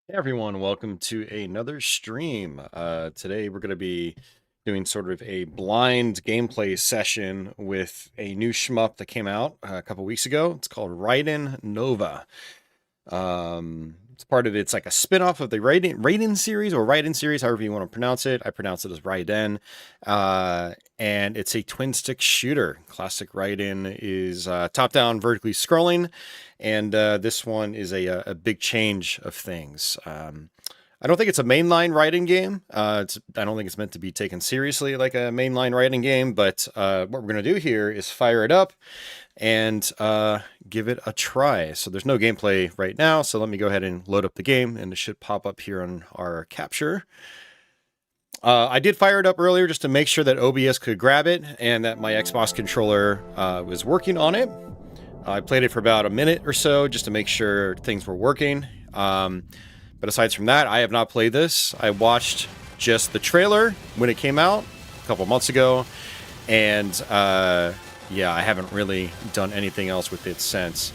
Hey everyone, welcome to another stream. Today we're going to be doing sort of a blind gameplay session with a new shmup that came out a couple weeks ago. It's called Raiden NOVA. It's like a spin-off of the Raiden series or Raiden series, however you want to pronounce it. I pronounce it as Raiden. And it's a twin stick shooter. Classic Raiden is top-down vertically scrolling, and this one is a big change of things. I don't think it's a mainline Raiden game. I don't think it's meant to be taken seriously like a mainline Raiden game, but what we're going to do here is fire it up and give it a try. So there's no gameplay right now, so let me go ahead and load up the game, and it should pop up here on our capture. I did fire it up earlier just to make sure that OBS could grab it and that my Xbox controller was working on it. I played it for about a minute or so just to make sure things were working. But aside from that, I have not played this. I watched just the trailer when it came out a couple months ago, and yeah, I haven't really done anything else with it since.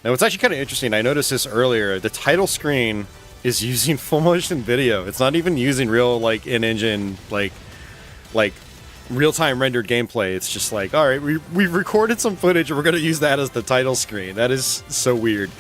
Now, it's actually kind of interesting. I noticed this earlier. The title screen is using full motion video. It's not even using real, like, in-engine, like real-time rendered gameplay. It's just like, all right, we've recorded some footage and we're going to use that as the title screen. That is so weird.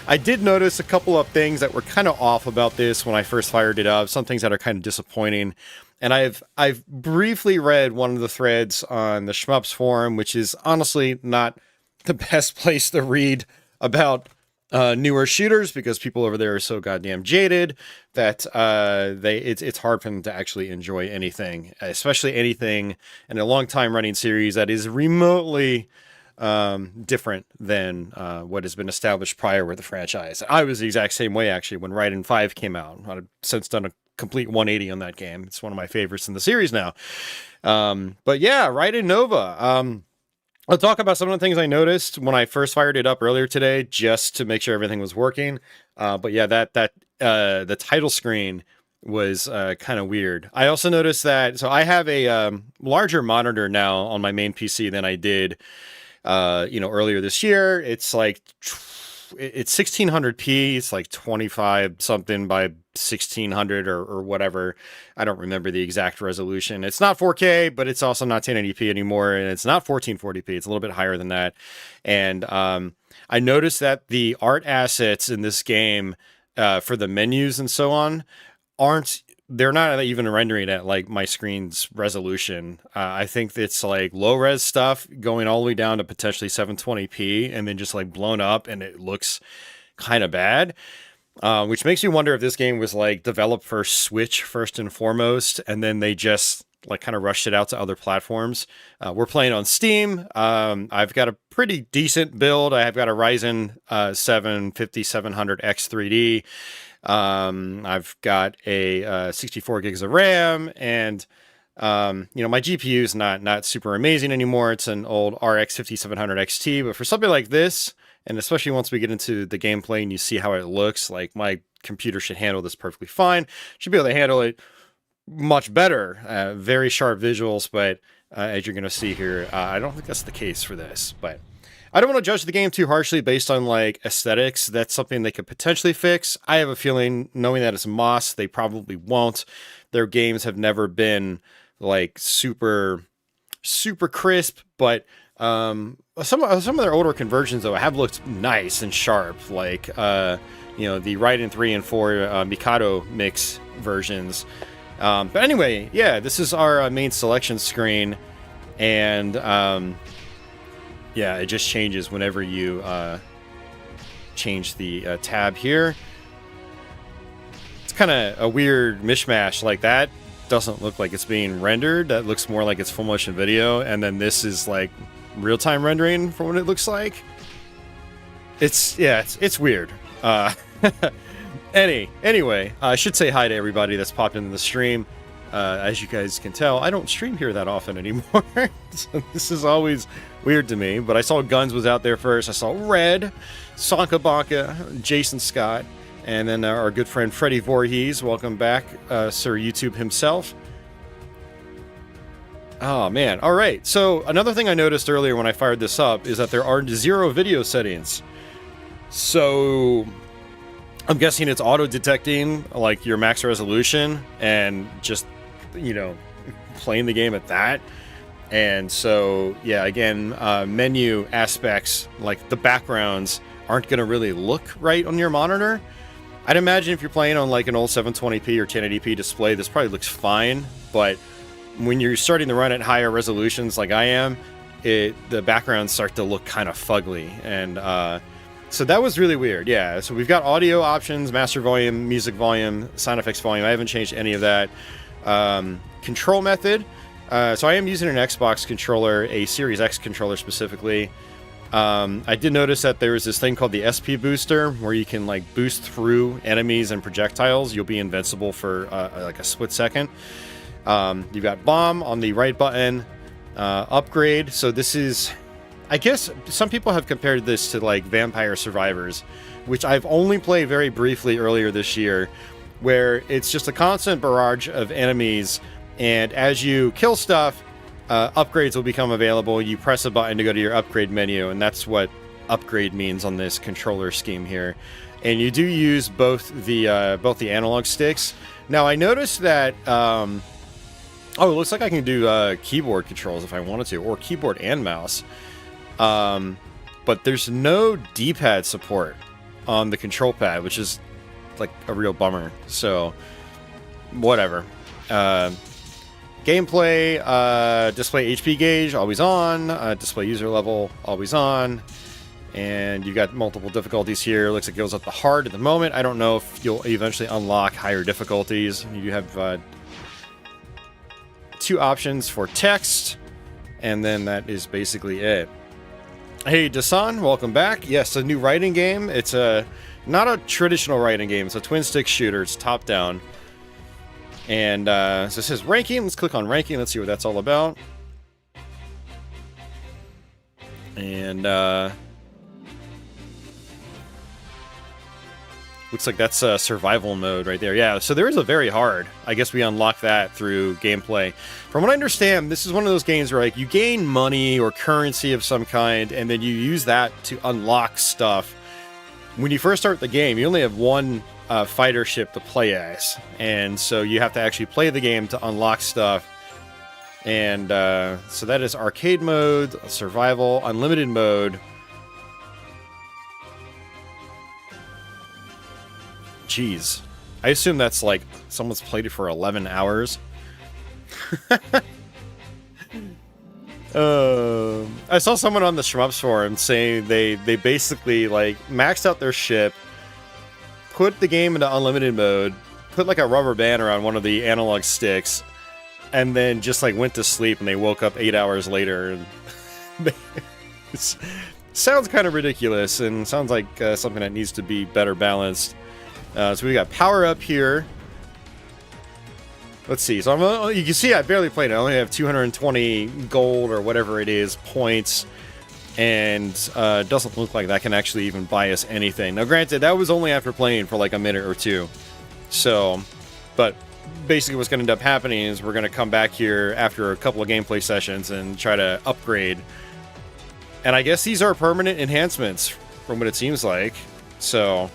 I did notice a couple of things that were kind of off about this when I first fired it up. Some things that are kind of disappointing. And I've briefly read one of the threads on the Shmups forum, which is honestly not the best place to read about newer shooters, because people over there are so goddamn jaded that it's hard for them to actually enjoy anything, especially anything in a long time running series that is remotely different than what has been established prior with the franchise. I was the exact same way actually when Raiden 5 came out. I've since done a complete 180 on that game. It's one of my favorites in the series now. But yeah, Raiden NOVA. I'll talk about some of the things I noticed when I first fired it up earlier today, just to make sure everything was working. But yeah, the title screen was kind of weird. I also noticed that, so I have a larger monitor now on my main PC than I did, earlier this year. It's like it's 1600p. It's like 25 something by 1600 or whatever. I don't remember the exact resolution. It's not 4K, but it's also not 1080p anymore, and it's not 1440p. It's a little bit higher than that. And I noticed that the art assets in this game for the menus and so on they're not even rendering at like my screen's resolution. I think it's like low res stuff going all the way down to potentially 720p and then just like blown up, and it looks kind of bad. Which makes me wonder if this game was like developed for Switch first and foremost, and then they just like kind of rushed it out to other platforms. We're playing on Steam. I've got a pretty decent build. I've got a Ryzen 7 5700X 3D. I've got a 64 gigs of RAM, and my GPU is not super amazing anymore. It's an old RX 5700 XT, but for something like this, and especially once we get into the gameplay and you see how it looks, like my computer should handle this perfectly fine. Should be able to handle it much better. Very sharp visuals, but as you're going to see here, I don't think that's the case for this. But I don't want to judge the game too harshly based on like aesthetics. That's something they could potentially fix. I have a feeling, knowing that it's Moss, they probably won't. Their games have never been like super crisp, but some of their older conversions though have looked nice and sharp, like the Raiden 3 and 4 Mikado mix versions. But anyway, yeah, this is our main selection screen, and yeah, it just changes whenever you change the tab here. It's kind of a weird mishmash. Like, that doesn't look like it's being rendered. That looks more like it's full motion video, and then this is like real-time rendering for what it looks like. It's weird. Anyway, I should say hi to everybody that's popped into the stream. As you guys can tell, I don't stream here that often anymore, so this is always weird to me. But I saw Guns was out there first. I saw Red, Sanka Banka, Jason Scott, and then our good friend Freddie Voorhees. Welcome back, Sir YouTube himself. Oh man, all right. So another thing I noticed earlier when I fired this up is that there are 0 video settings. So I'm guessing it's auto-detecting, like, your max resolution and just, you know, playing the game at that. And so, yeah, again, menu aspects, like the backgrounds, aren't going to really look right on your monitor. I'd imagine if you're playing on, like, an old 720p or 1080p display, this probably looks fine. But when you're starting to run at higher resolutions like I am, the backgrounds start to look kind of fugly. And so that was really weird. Yeah, so we've got audio options, master volume, music volume, sound effects volume. I haven't changed any of that. Control method. So I am using an Xbox controller, a Series X controller specifically. I did notice that there is this thing called the SP booster, where you can, like, boost through enemies and projectiles. You'll be invincible for like a split second. You've got bomb on the right button. Upgrade. So this is, I guess some people have compared this to, like, Vampire Survivors, which I've only played very briefly earlier this year, where it's just a constant barrage of enemies, and as you kill stuff, upgrades will become available. You press a button to go to your upgrade menu, and that's what upgrade means on this controller scheme here. And you do use both the analog sticks. Now, I noticed that oh, it looks like I can do keyboard controls if I wanted to, or keyboard and mouse. But there's no D-pad support on the control pad, which is, like, a real bummer. So, whatever. Gameplay, display HP gauge, always on. Display user level, always on. And you've got multiple difficulties here. Looks like it goes up to hard at the moment. I don't know if you'll eventually unlock higher difficulties. You have 2 options for text, and then that is basically it. Hey, Dasan, welcome back. Yes, a new Raiden game. It's not a traditional Raiden game. It's a twin-stick shooter. It's top-down. And so it says ranking. Let's click on ranking. Let's see what that's all about. And looks like that's a survival mode right there. Yeah, so there is a very hard. I guess we unlock that through gameplay. From what I understand, this is one of those games where, like, you gain money or currency of some kind, and then you use that to unlock stuff. When you first start the game, you only have one fighter ship to play as, and so you have to actually play the game to unlock stuff. And so that is arcade mode, survival, unlimited mode. Jeez, I assume that's like someone's played it for 11 hours. I saw someone on the Shmups forum saying they basically, like, maxed out their ship, put the game into unlimited mode, put, like, a rubber band around one of the analog sticks, and then just, like, went to sleep, and they woke up 8 hours later. And it sounds kind of ridiculous, and sounds like something that needs to be better balanced. So we got power up here. Let's see. So you can see I barely played it. I only have 220 gold or whatever it is points, and it doesn't look like that can actually even buy us anything. Now, granted, that was only after playing for like a minute or two. So, but basically what's going to end up happening is we're going to come back here after a couple of gameplay sessions and try to upgrade. And I guess these are permanent enhancements from what it seems like. So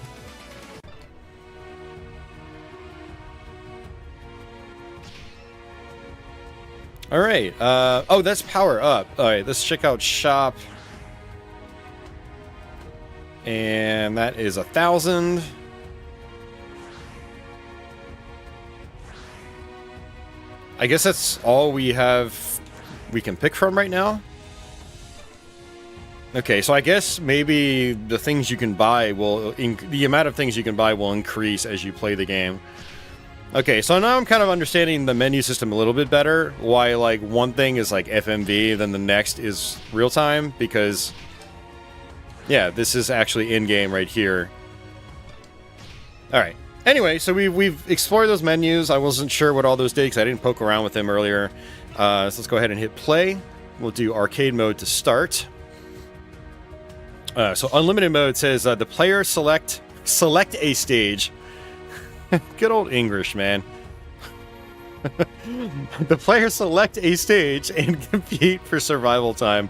all right. Oh, that's power up. All right, let's check out shop. And that is 1,000. I guess that's all we can pick from right now. Okay, so I guess maybe the things you can buy the amount of things you can buy will increase as you play the game. Okay, so now I'm kind of understanding the menu system a little bit better. Why, like, one thing is like FMV, then the next is real time, because yeah, this is actually in game right here. All right. Anyway, so we've explored those menus. I wasn't sure what all those did because I didn't poke around with them earlier. So let's go ahead and hit play. We'll do arcade mode to start. So unlimited mode says the player select a stage. Good old English, man. The player select a stage and compete for survival time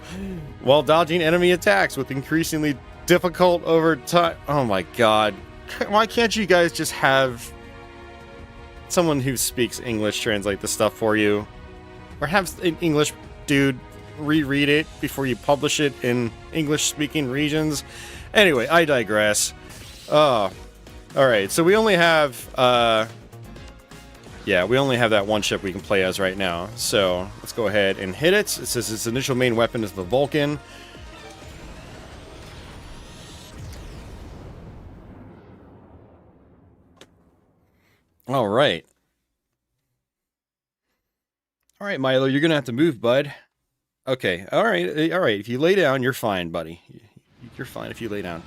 while dodging enemy attacks with increasingly difficult over time. Oh my god. Why can't you guys just have someone who speaks English translate the stuff for you? Or have an English dude reread it before you publish it in English-speaking regions? Anyway, I digress. Alright, so we only have, yeah, we only have that one ship we can play as right now. So, let's go ahead and hit it. It says its initial main weapon is the Vulcan. Alright. Alright, Milo, you're gonna have to move, bud. Okay, alright. If you lay down, you're fine, buddy. You're fine if you lay down.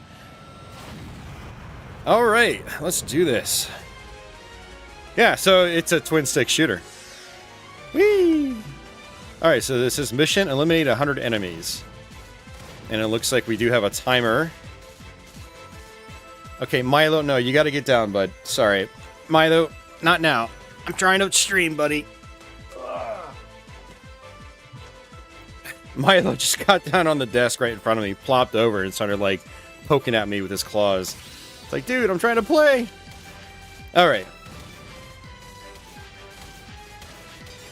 Alright, let's do this. Yeah, so it's a twin-stick shooter. Whee! Alright, so this is mission, eliminate 100 enemies. And it looks like we do have a timer. Okay, Milo, no, you gotta get down, bud. Sorry. Milo, not now. I'm trying to stream, buddy. Milo just got down on the desk right in front of me, plopped over, and started, like, poking at me with his claws. It's like, dude, I'm trying to play! Alright.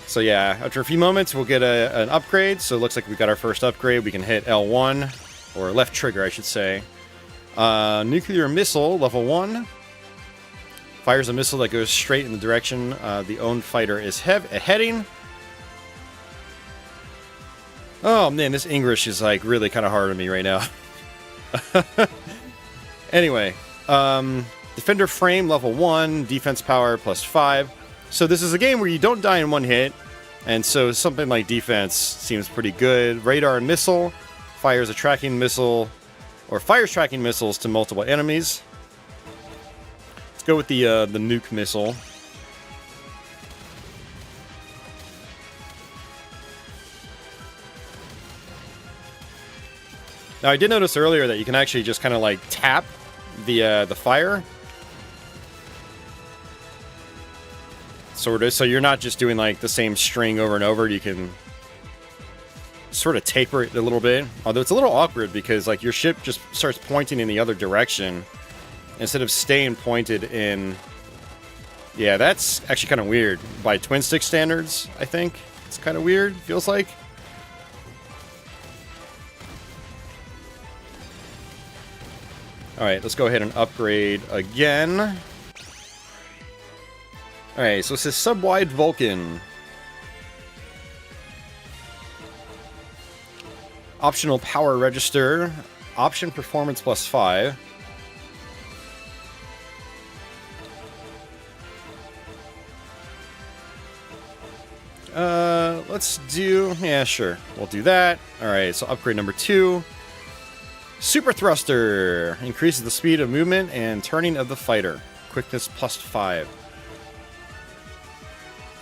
So yeah, after a few moments, we'll get an upgrade. So it looks like we got our first upgrade. We can hit L1, or left trigger, I should say. Nuclear missile, level 1. Fires a missile that goes straight in the direction the owned fighter is heading. Oh man, this English is like really kind of hard on me right now. Anyway, defender frame level 1, defense power plus 5. So this is a game where you don't die in one hit, and so something like defense seems pretty good. Radar and missile fires a tracking missile, or fires tracking missiles to multiple enemies. Let's go with the nuke missile. Now, I did notice earlier that you can actually just kind of like tap the fire, sort of. So you're not just doing like the same string over and over. You can sort of taper it a little bit. Although it's a little awkward because like your ship just starts pointing in the other direction instead of staying pointed in. Yeah, that's actually kind of weird by twin stick standards. I think it's kind of weird. Feels like. Alright, let's go ahead and upgrade again. Alright, so this is sub-wide Vulcan. Optional power register. Option performance plus 5. Let's do... Yeah, sure. We'll do that. Alright, so upgrade number 2. Super Thruster increases the speed of movement and turning of the fighter. Quickness plus 5.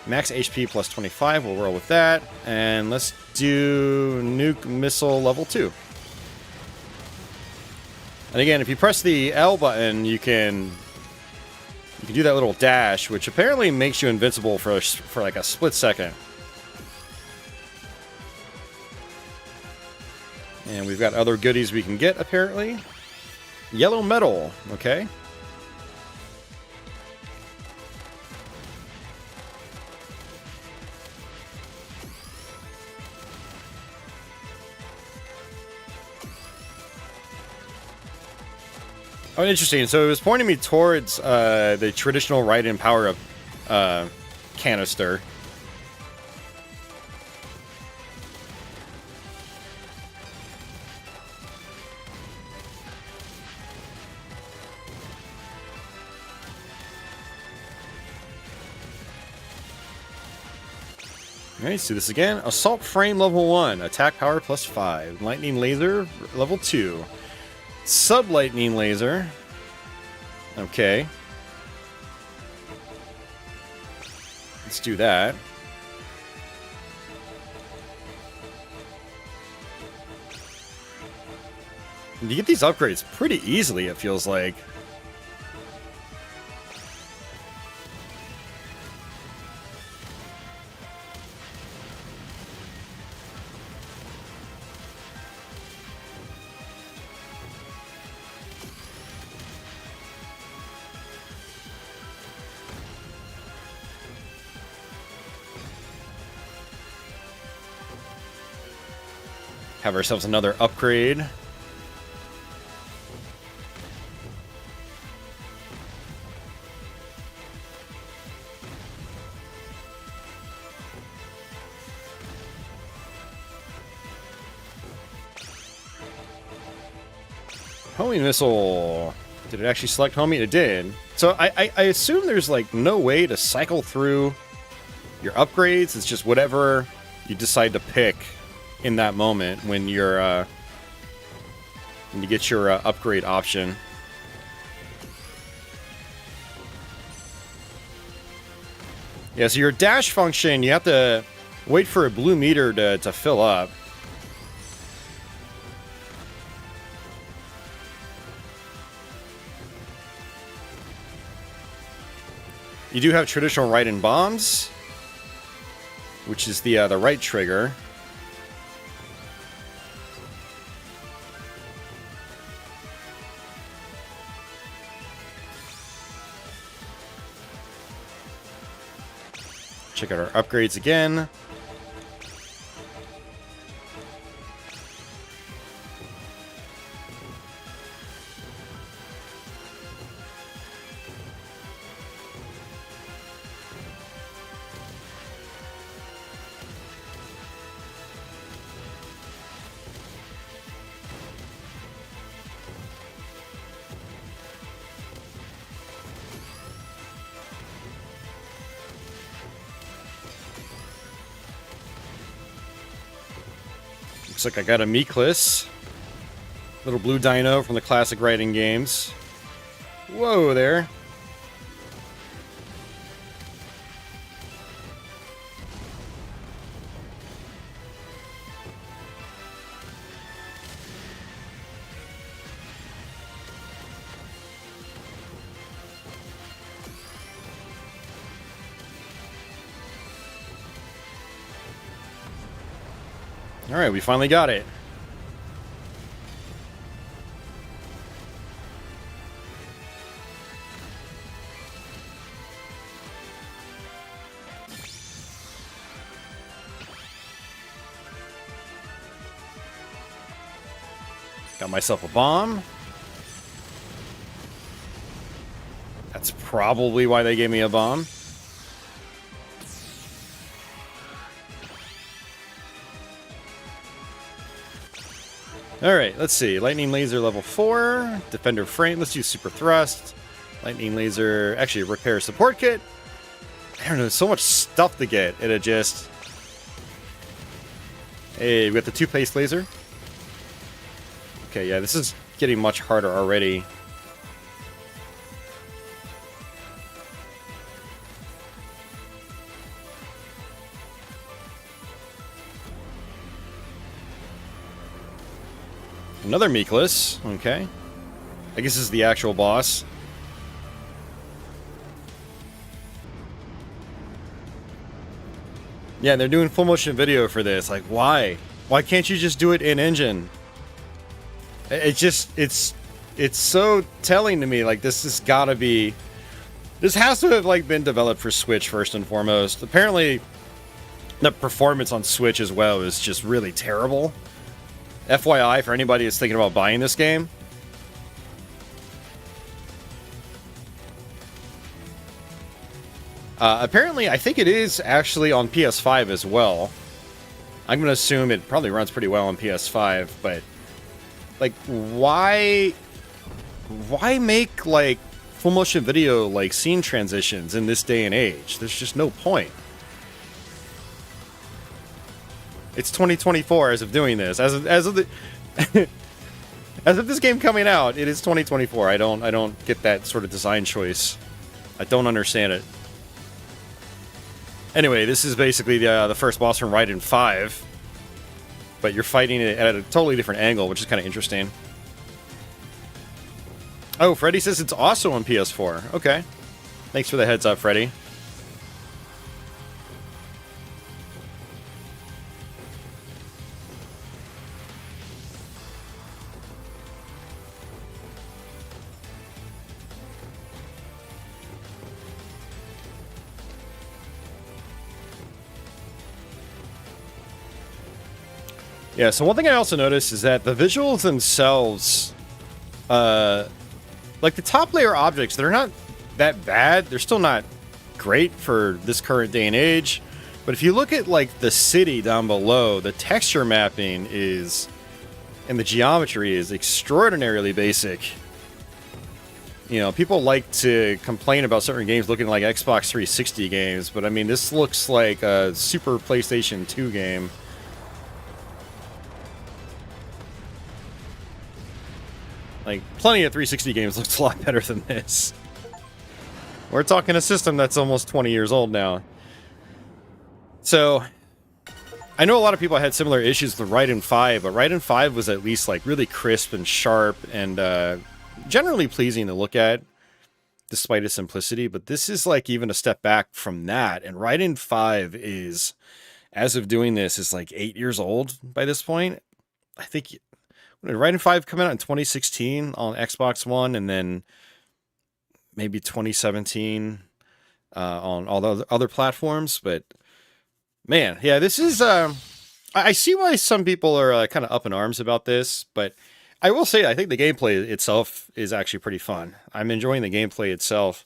Max HP plus 25. We'll roll with that. And let's do nuke missile level 2. And again, if you press the L button, you can do that little dash, which apparently makes you invincible for like a split second. And we've got other goodies we can get, apparently. Yellow metal, okay. Oh, interesting. So it was pointing me towards the traditional Raiden power up canister. Alright, let's do this again. Assault frame level 1. Attack power plus 5. Lightning laser level 2. Sub-lightning laser. Okay. Let's do that. And you get these upgrades pretty easily, it feels like. Have ourselves another upgrade. Homing missile. Did it actually select homing? It did. So I assume there's like no way to cycle through your upgrades. It's just whatever you decide to pick in that moment when you're when you get your upgrade option. Yeah, so your dash function, you have to wait for a blue meter to fill up. You do have traditional Raiden bombs, which is the right trigger. Check out our upgrades again. Looks like I got a Meekless. Little blue dino from the classic Raiden games. Whoa there. Alright, we finally got it. Got myself a bomb. That's probably why they gave me a bomb. Alright, let's see. Lightning Laser level 4. Defender Frame. Let's do Super Thrust. Lightning Laser. Actually, Repair Support Kit. I don't know, so much stuff to get. It'll just... Hey, we got the two-place laser. Okay, yeah, this is getting much harder already. Another Meekless. Okay. I guess this is the actual boss. Yeah, they're doing full motion video for this. Like, why? Why can't you just do it in engine? It just, it's so telling to me. Like, this has got to be... This has to have, like, been developed for Switch first and foremost. Apparently, the performance on Switch as well is just really terrible. FYI, for anybody that's thinking about buying this game. Apparently, I think it is actually on PS5 as well. I'm going to assume it probably runs pretty well on PS5, but... Like, why make, like, full motion video, like, scene transitions in this day and age? There's just no point. It's 2024 as of doing this. As of the as of this game coming out, it is 2024. I don't get that sort of design choice. I don't understand it. Anyway, this is basically the first boss from Raiden 5, but you're fighting it at a totally different angle, which is kind of interesting. Oh, Freddy says it's also on PS4. Okay, thanks for the heads up, Freddy. Yeah, so one thing I also noticed is that the visuals themselves, like the top layer objects, they're not that bad. They're still not great for this current day and age. But if you look at like the city down below, the texture mapping is, and the geometry is extraordinarily basic. You know, people like to complain about certain games looking like Xbox 360 games, but I mean, this looks like a Super PlayStation 2 game. Like, plenty of 360 games looks a lot better than this. We're talking a system that's almost 20 years old now. So, I know a lot of people had similar issues with Raiden 5, but Raiden 5 was at least, like, really crisp and sharp and generally pleasing to look at, despite its simplicity. But this is, like, even a step back from that. And Raiden 5 is, as of doing this, is, like, 8 years old by this point. I think... Raiden 5 come out in 2016 on Xbox One, and then maybe 2017 on all the other platforms. But man, yeah, this is. I see why some people are kind of up in arms about this, but I will say I think the gameplay itself is actually pretty fun. I'm enjoying the gameplay itself.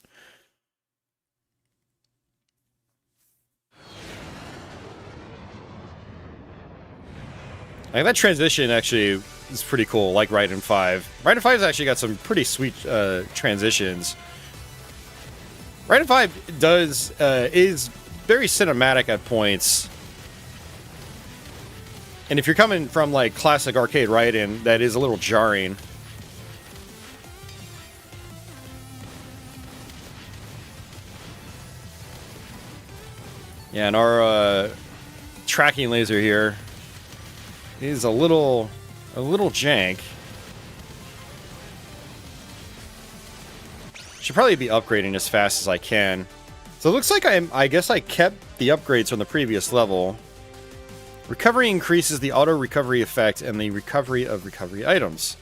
Like that transition actually is pretty cool, like Raiden 5. Raiden 5's actually got some pretty sweet transitions. Raiden 5 is very cinematic at points. And if you're coming from like classic arcade Raiden, that is a little jarring. Yeah, and our tracking laser here is a little jank. Should probably be upgrading as fast as I can. So it looks like I guess I kept the upgrades from the previous level. Recovery increases the auto recovery effect and the recovery of recovery items.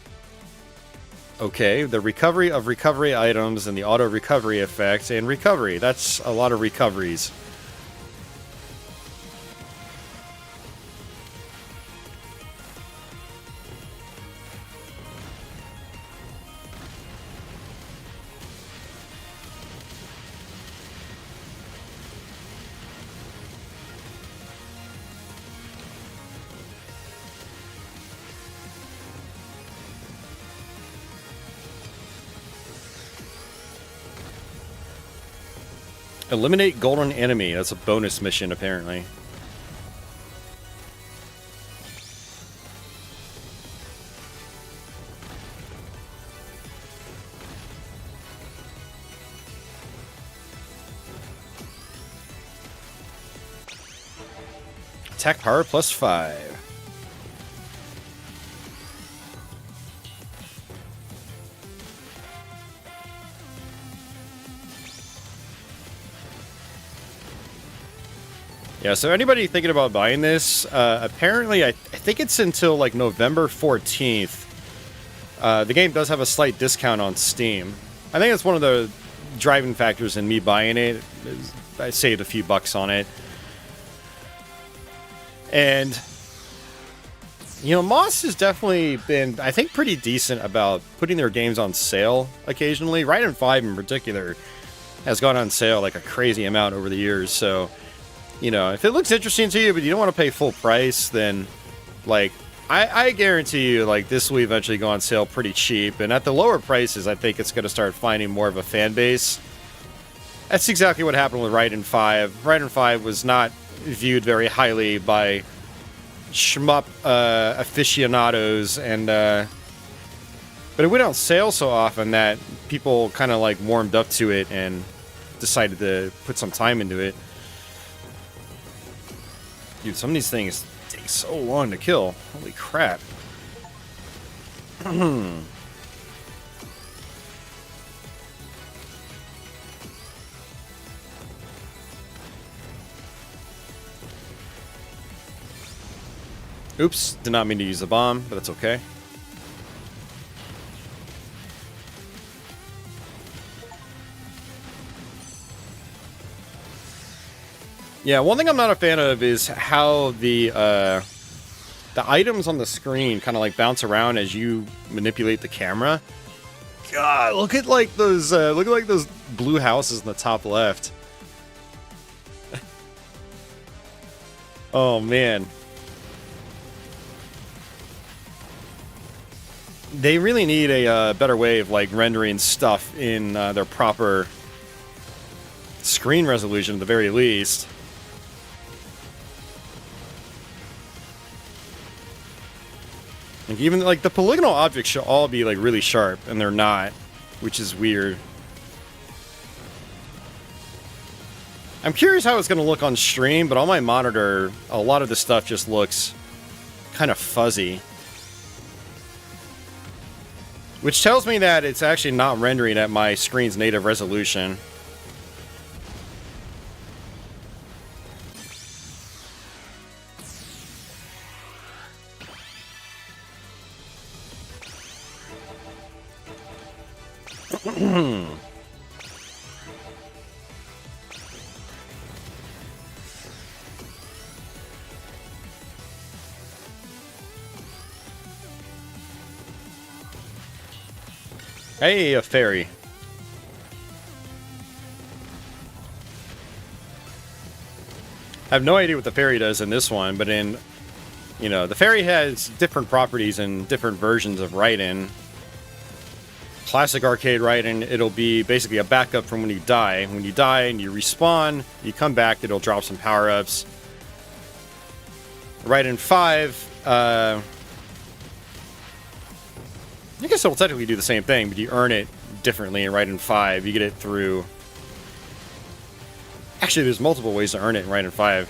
Okay, the recovery of recovery items and the auto recovery effect and recovery. That's a lot of recoveries. Eliminate golden enemy. That's a bonus mission, apparently. Attack power plus 5. Yeah, so anybody thinking about buying this, apparently I think it's until like November 14th. The game does have a slight discount on Steam. I think that's one of the driving factors in me buying it. I saved a few bucks on it. And, you know, Moss has definitely been, I think, pretty decent about putting their games on sale occasionally. Raiden 5 in particular has gone on sale like a crazy amount over the years, so... You know, if it looks interesting to you, but you don't want to pay full price, then, like, I guarantee you, like, this will eventually go on sale pretty cheap. And at the lower prices, I think it's going to start finding more of a fan base. That's exactly what happened with Raiden 5. Raiden 5 was not viewed very highly by shmup aficionados, and, but it went on sale so often that people kind of, like, warmed up to it and decided to put some time into it. Dude, some of these things take so long to kill. Holy crap. Oops, did not mean to use the bomb, but that's okay. Yeah, one thing I'm not a fan of is how the the items on the screen kind of like bounce around as you manipulate the camera. God, look at like those blue houses in the top left. Oh man. They really need a better way of like rendering stuff in their proper screen resolution at the very least. Like even like the polygonal objects should all be like really sharp, and they're not, which is weird. I'm curious how it's going to look on stream, but on my monitor, a lot of the stuff just looks kind of fuzzy. Which tells me that it's actually not rendering at my screen's native resolution. Hey, a fairy. I have no idea what the fairy does in this one, but in, you know, the fairy has different properties in different versions of Raiden. Classic arcade Raiden, it'll be basically a backup from when you die. When you die and you respawn, you come back, it'll drop some power-ups. Raiden 5, I guess it'll technically do the same thing, but you earn it differently in Raiden 5. You get it through... Actually, there's multiple ways to earn it in Raiden 5.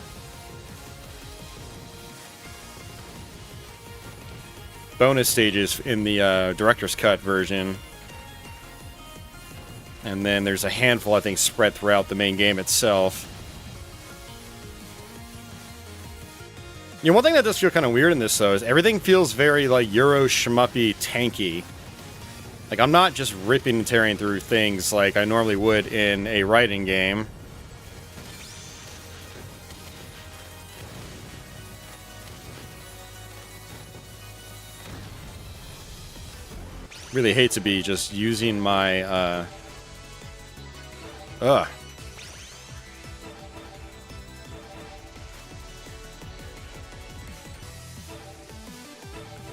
Bonus stages in the Director's Cut version. And then there's a handful, I think, spread throughout the main game itself. You know, one thing that does feel kind of weird in this, though, is everything feels very, like, Euro shmuppy tanky. Like, I'm not just ripping and tearing through things like I normally would in a Raiden game. Really hate to be just using my,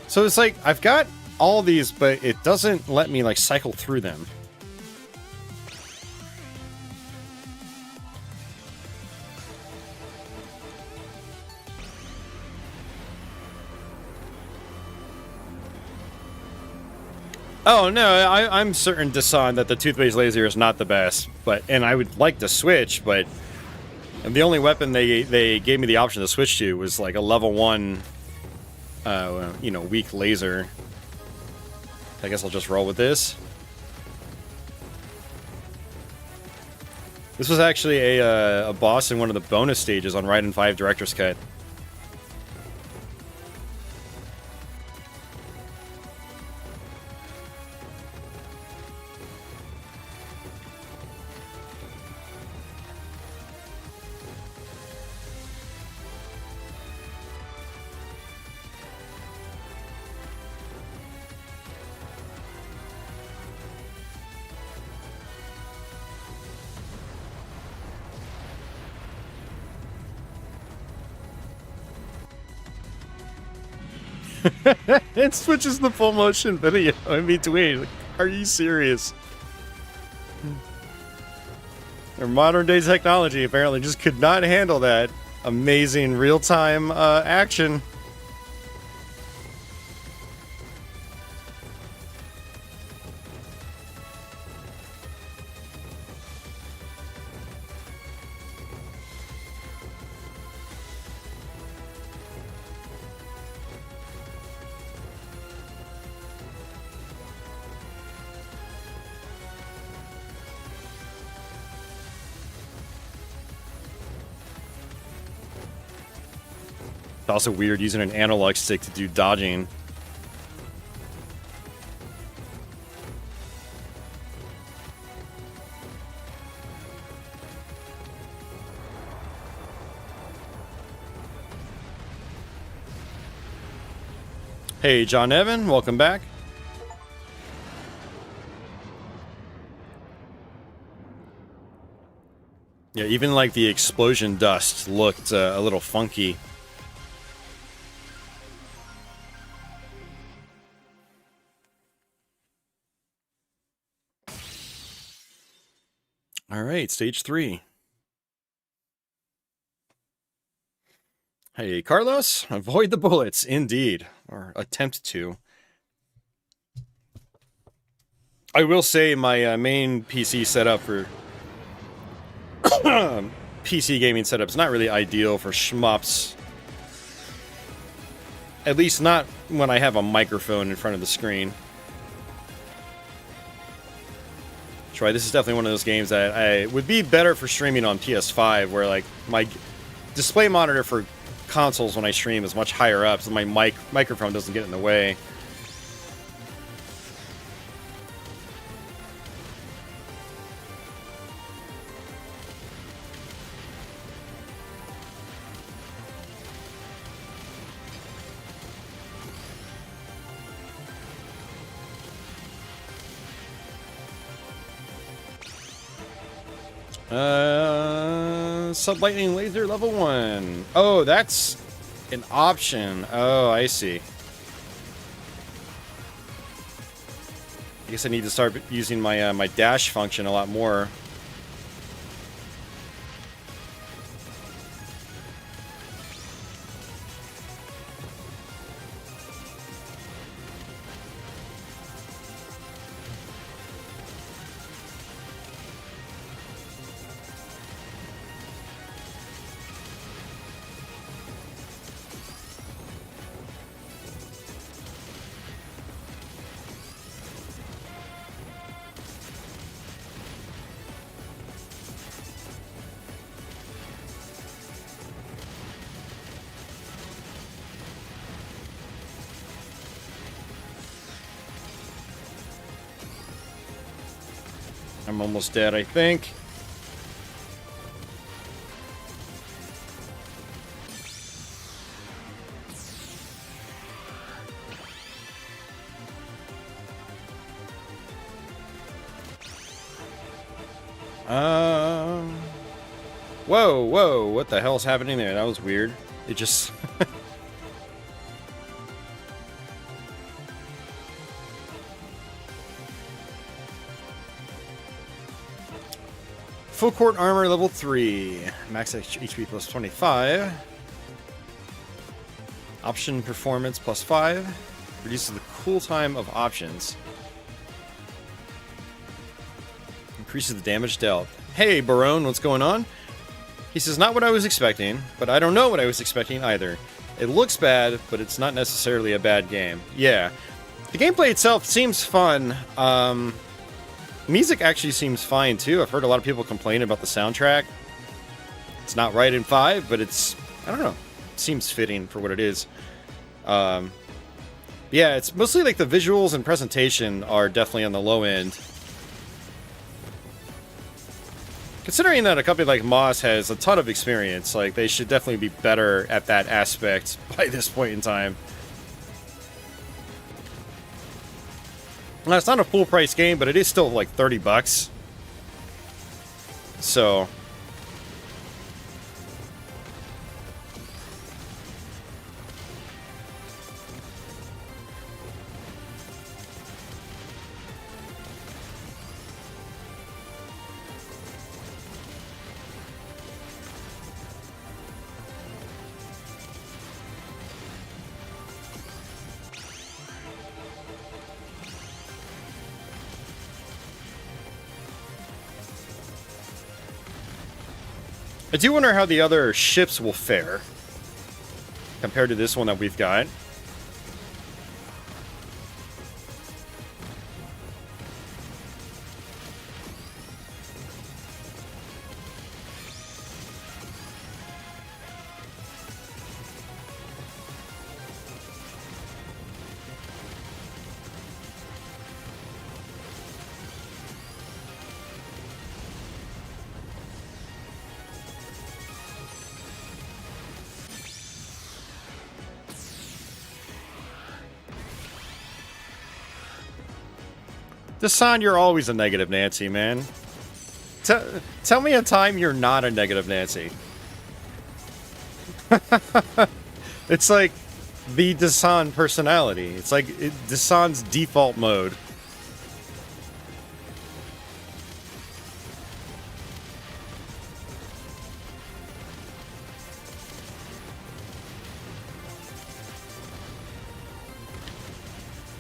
So it's like, I've got all these, but it doesn't let me, like, cycle through them. Oh, no, I'm certain, Dasan, that the toothpaste laser is not the best, and I would like to switch, but the only weapon they gave me the option to switch to was, like, a level 1... you know, weak laser. I guess I'll just roll with this. This was actually a boss in one of the bonus stages on Raiden 5 Director's Cut. It switches the full motion video in between. Like, are you serious? Their modern day technology apparently just could not handle that amazing real-time action. It's also weird using an analog stick to do dodging. Hey, John Evan, welcome back. Yeah, even like the explosion dust looked a little funky. All right, stage 3. Hey, Carlos, avoid the bullets, indeed, or attempt to. I will say my main PC setup for PC gaming setup is not really ideal for shmups. At least not when I have a microphone in front of the screen. Troy, this is definitely one of those games that I would be better for streaming on PS5, where like my display monitor for consoles when I stream is much higher up, so my microphone doesn't get in the way. Sub-lightning laser level 1. Oh, that's an option. Oh, I see. I guess I need to start using my my dash function a lot more. I'm almost dead, I think. Whoa, what the hell's happening there? That was weird. It just... Full court armor level 3. Max HP plus 25. Option performance plus 5. Reduces the cool time of options. Increases the damage dealt. Hey, Barone, what's going on? He says, not what I was expecting, but I don't know what I was expecting either. It looks bad, but it's not necessarily a bad game. Yeah. The gameplay itself seems fun. Music actually seems fine, too. I've heard a lot of people complain about the soundtrack. It's not Raiden 5, but it's, I don't know, it seems fitting for what it is. Yeah, it's mostly like the visuals and presentation are definitely on the low end. Considering that a company like Moss has a ton of experience, like, they should definitely be better at that aspect by this point in time. Now, it's not a full-price game, but it is still, like, $30. So... I do wonder how the other ships will fare compared to this one that we've got. Desan, you're always a negative Nancy, man. T tell me a time you're not a negative Nancy. It's like the Desan personality. It's like Desan's default mode.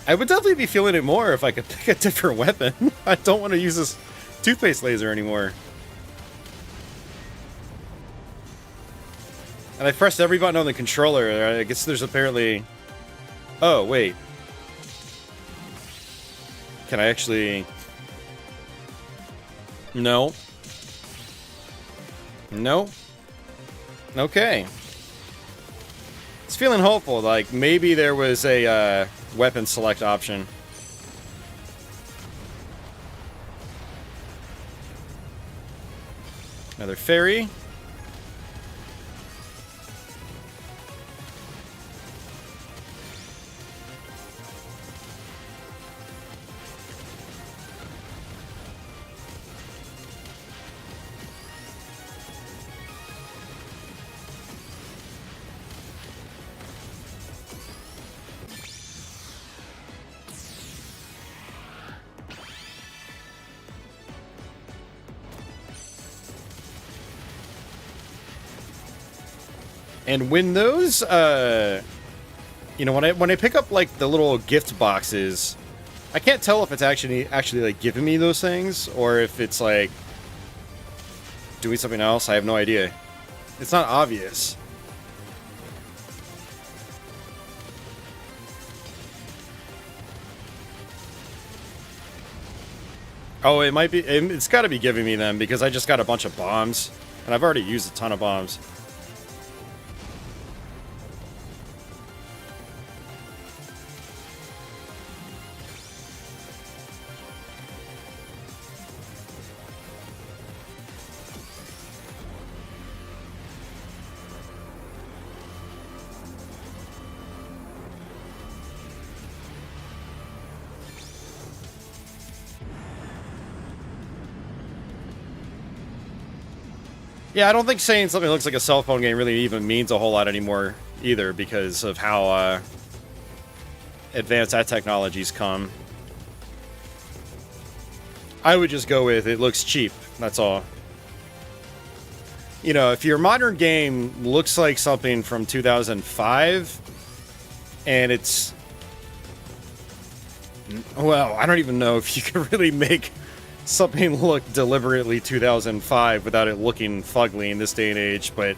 I would definitely be feeling it more if I could pick a different weapon. I don't want to use this toothpaste laser anymore. And I pressed every button on the controller. I guess there's apparently... Oh, wait. Can I actually... No. No. Okay. It's feeling hopeful. Like, maybe there was a weapon select option. Another fairy. And when those, you know, when I pick up like the little gift boxes, I can't tell if it's actually like giving me those things or if it's like doing something else. I have no idea. It's not obvious. Oh, it might be. It's got to be giving me them because I just got a bunch of bombs, and I've already used a ton of bombs. Yeah, I don't think saying something looks like a cell phone game really even means a whole lot anymore either because of how advanced that technology's come. I would just go with it looks cheap, that's all. You know, if your modern game looks like something from 2005 and it's... Well, I don't even know if you can really make something look deliberately 2005 without it looking fugly in this day and age, but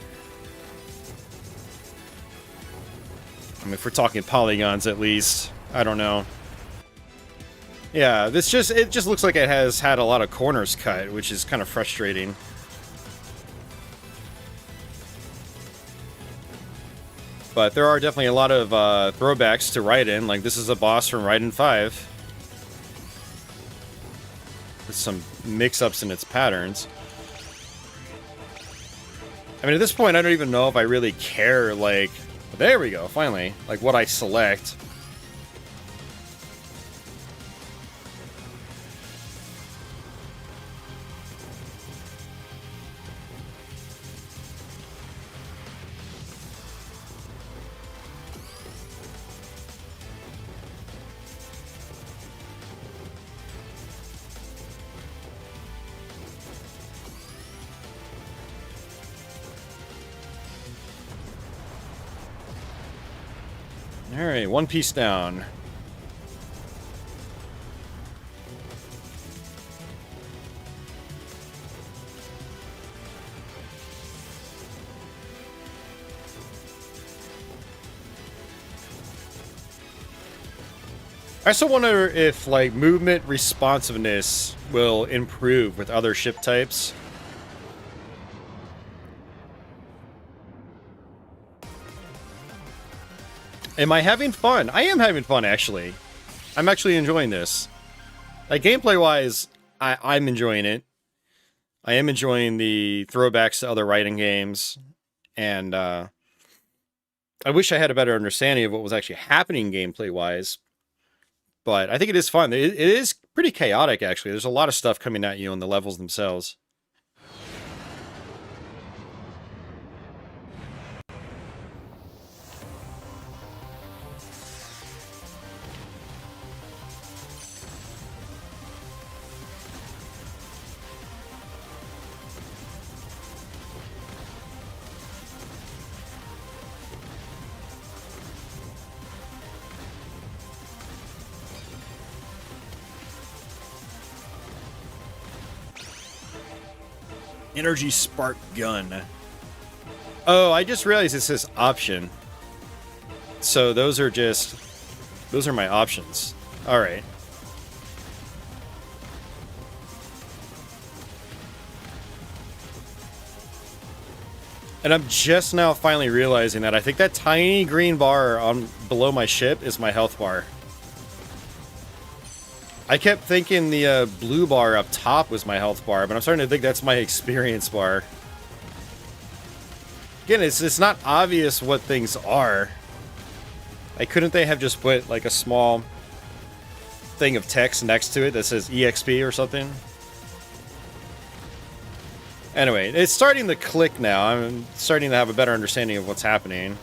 I mean, if we're talking polygons at least, I don't know. Yeah, it just looks like it has had a lot of corners cut, which is kind of frustrating. But there are definitely a lot of throwbacks to Raiden, like this is a boss from Raiden 5. Some mix-ups in its patterns. I mean, at this point, I don't even know if I really care, like... There we go, finally. Like, what I select. Alright, one piece down. I also wonder if, like, movement responsiveness will improve with other ship types. Am I having fun? I am having fun, actually. I'm actually enjoying this. Like, gameplay-wise, I'm enjoying it. I am enjoying the throwbacks to other Raiden games. And, I wish I had a better understanding of what was actually happening gameplay-wise. but I think it is fun. It is pretty chaotic, actually. There's a lot of stuff coming at you in the levels themselves. Energy Spark Gun. Oh, I just realized it says option. So those are my options. All right. And I'm just now finally realizing that I think that tiny green bar on below my ship is my health bar. I kept thinking the blue bar up top was my health bar, but I'm starting to think that's my experience bar. Again, it's not obvious what things are. Like, couldn't they have just put, like, a small thing of text next to it that says EXP or something? Anyway, it's starting to click now. I'm starting to have a better understanding of what's happening.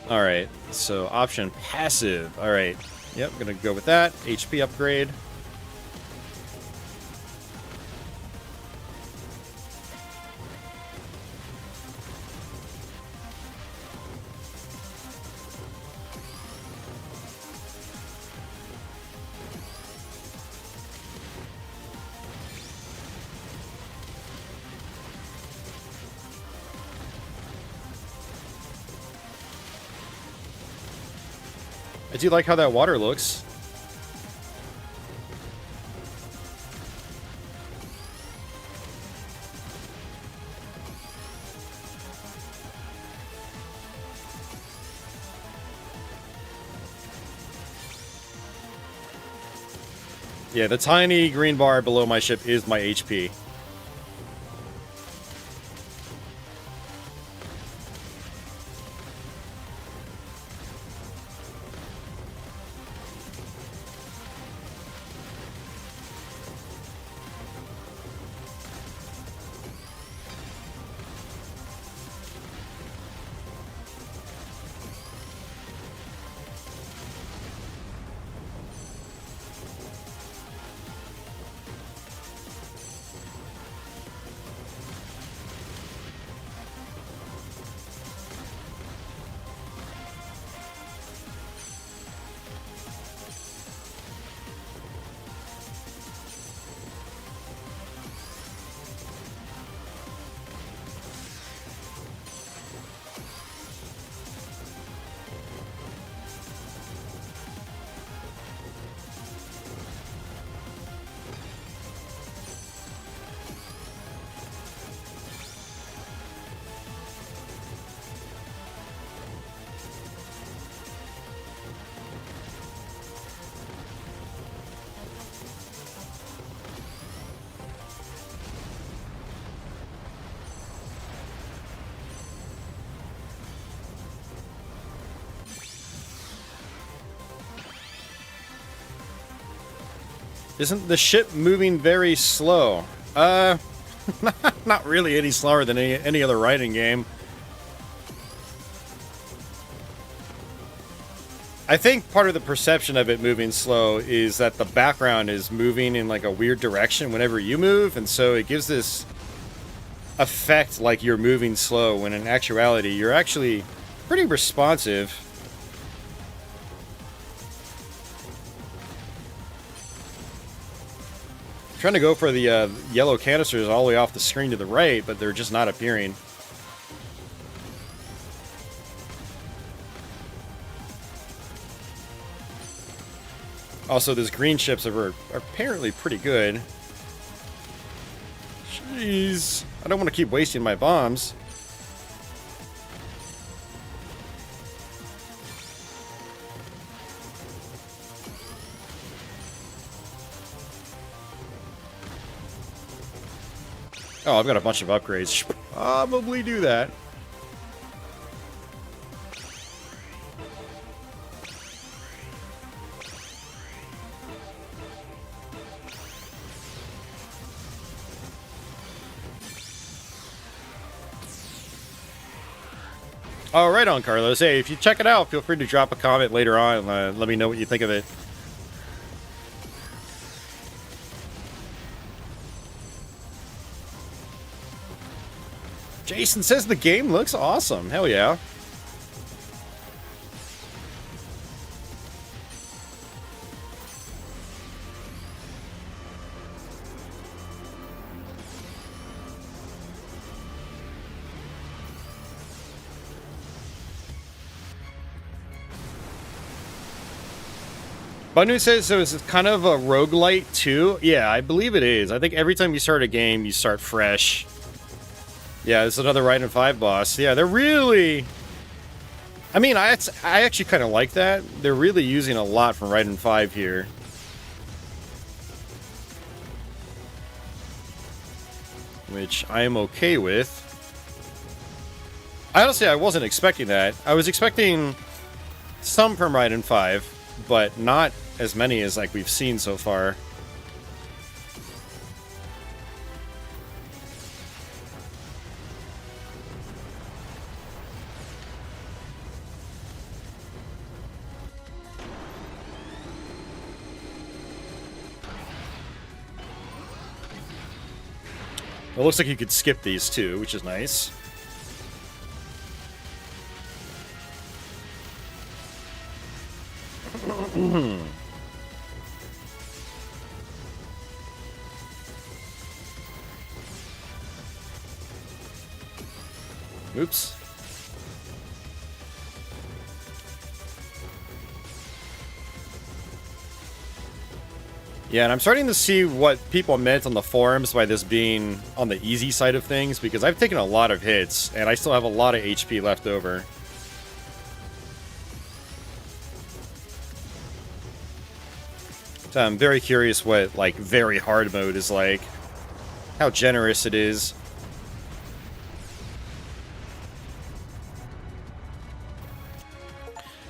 Alright, so option passive. Alright, yep, gonna go with that. HP upgrade. I do like how that water looks. Yeah, the tiny green bar below my ship is my HP. Isn't the ship moving very slow? Not really any slower than any other Raiden game. I think part of the perception of it moving slow is that the background is moving in like a weird direction whenever you move, and so it gives this effect like you're moving slow, when in actuality you're actually pretty responsive. Trying to go for the yellow canisters all the way off the screen to the right, but they're just not appearing. Also, those green ships are apparently pretty good. Jeez. I don't want to keep wasting my bombs. Oh, I've got a bunch of upgrades. Should probably do that. Oh, right on, Carlos. Hey, if you check it out, feel free to drop a comment later on. Let me know what you think of it. Jason says the game looks awesome. Hell yeah. Banu says, so is it kind of a roguelite too? Yeah, I believe it is. I think every time you start a game, you start fresh. Yeah, this is another Raiden 5 boss. Yeah, they're really... I mean, I actually kind of like that. They're really using a lot from Raiden 5 here. Which I am okay with. Honestly, I wasn't expecting that. I was expecting some from Raiden 5, but not as many as like we've seen so far. It looks like you could skip these too, which is nice. Oops. Yeah, and I'm starting to see what people meant on the forums by this being on the easy side of things, because I've taken a lot of hits, and I still have a lot of HP left over. So I'm very curious what, like, very hard mode is like. How generous it is.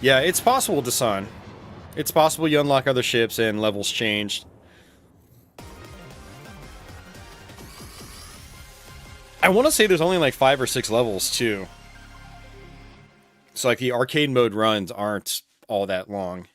Yeah, it's possible, Dasan. It's possible you unlock other ships and levels changed. I want to say there's only like 5 or 6 levels, too. So, like, the arcade mode runs aren't all that long.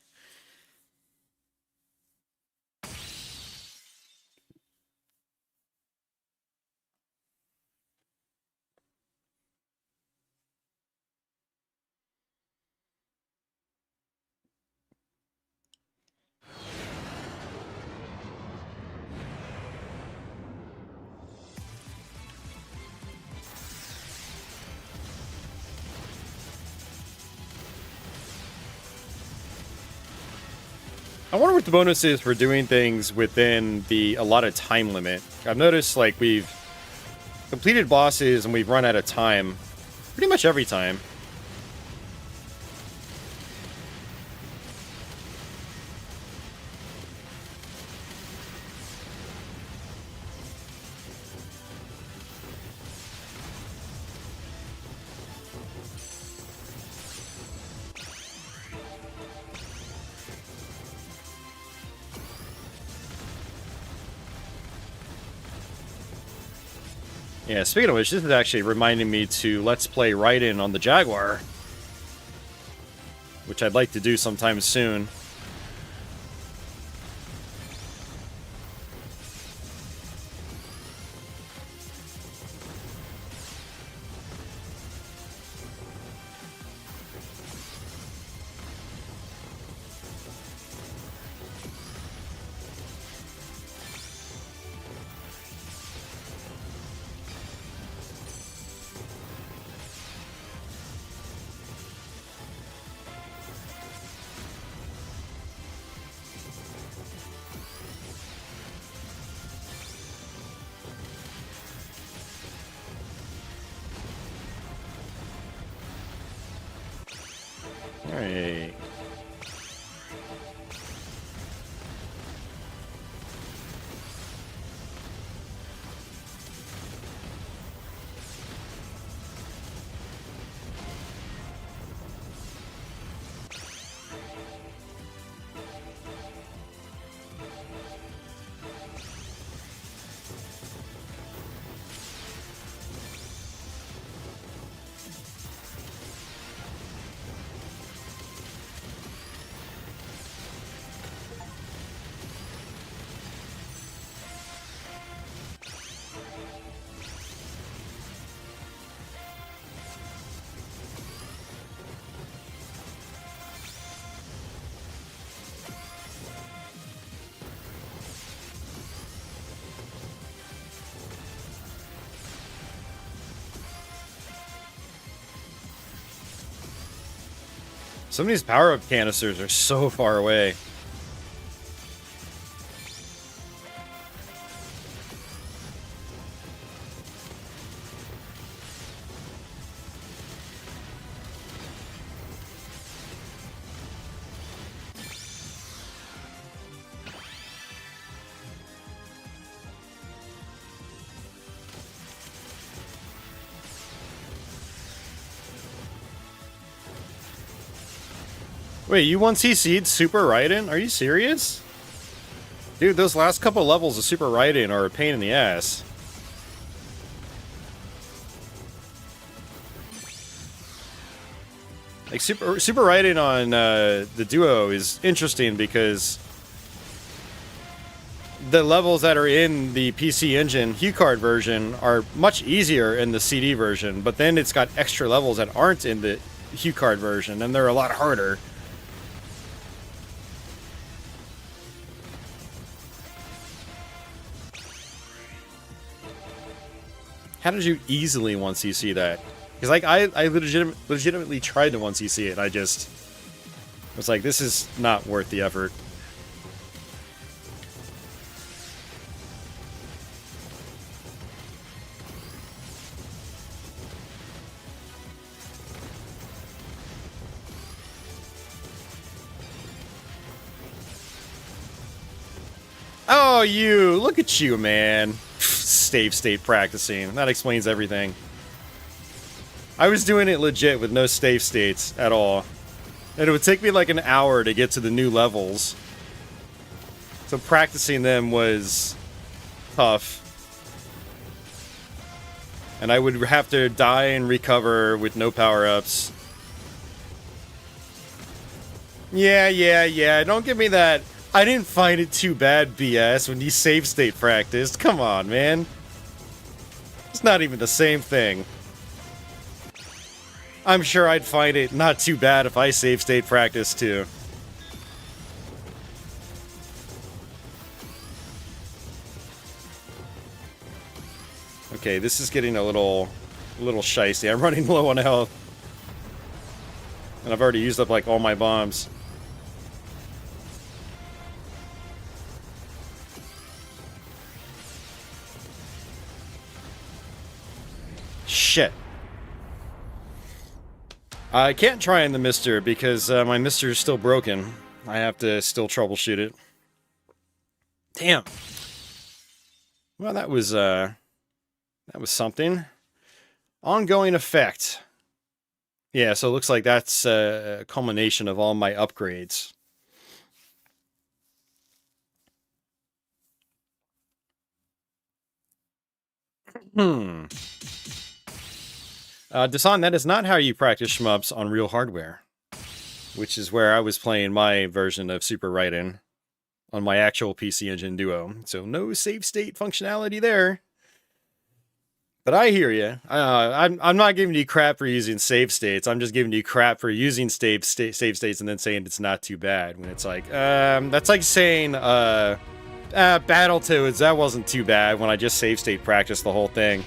I wonder what the bonus is for doing things within the allotted time limit. I've noticed, like, we've completed bosses and we've run out of time pretty much every time. Yeah, speaking of which, this is actually reminding me to Let's Play Raiden on the Jaguar, which I'd like to do sometime soon. Alright. Some of these power-up canisters are so far away. Wait, you 1CC'd Super Raiden? Are you serious? Dude, those last couple levels of Super Raiden are a pain in the ass. Like, Super Raiden on the Duo is interesting because the levels that are in the PC Engine HuCard version are much easier in the CD version, but then it's got extra levels that aren't in the HuCard version, and they're a lot harder. How did you easily 1CC that? Because, like, I legitimately tried to 1CC it. I just was like, this is not worth the effort. Oh, you! Look at you, man. Save state practicing. That explains everything. I was doing it legit with no save states at all. And it would take me like an hour to get to the new levels. So practicing them was tough. And I would have to die and recover with no power-ups. Yeah. Don't give me that. I didn't find it too bad BS when you save state practiced. Come on, man. It's not even the same thing. I'm sure I'd find it not too bad if I save state practiced too. Okay, this is getting a little shicey. I'm running low on health. And I've already used up like all my bombs. Shit. I can't try in the Mister because my Mister is still broken. I have to still troubleshoot it. Damn. Well, that was something. Ongoing effect. Yeah, so it looks like that's a culmination of all my upgrades. Dasan, that is not how you practice shmups on real hardware. Which is where I was playing my version of Super Raiden on my actual PC Engine Duo. So no save state functionality there. But I hear you. I'm not giving you crap for using save states. I'm just giving you crap for using save states and then saying it's not too bad. When it's like, that's like saying, Battletoads, that wasn't too bad when I just save state practiced the whole thing.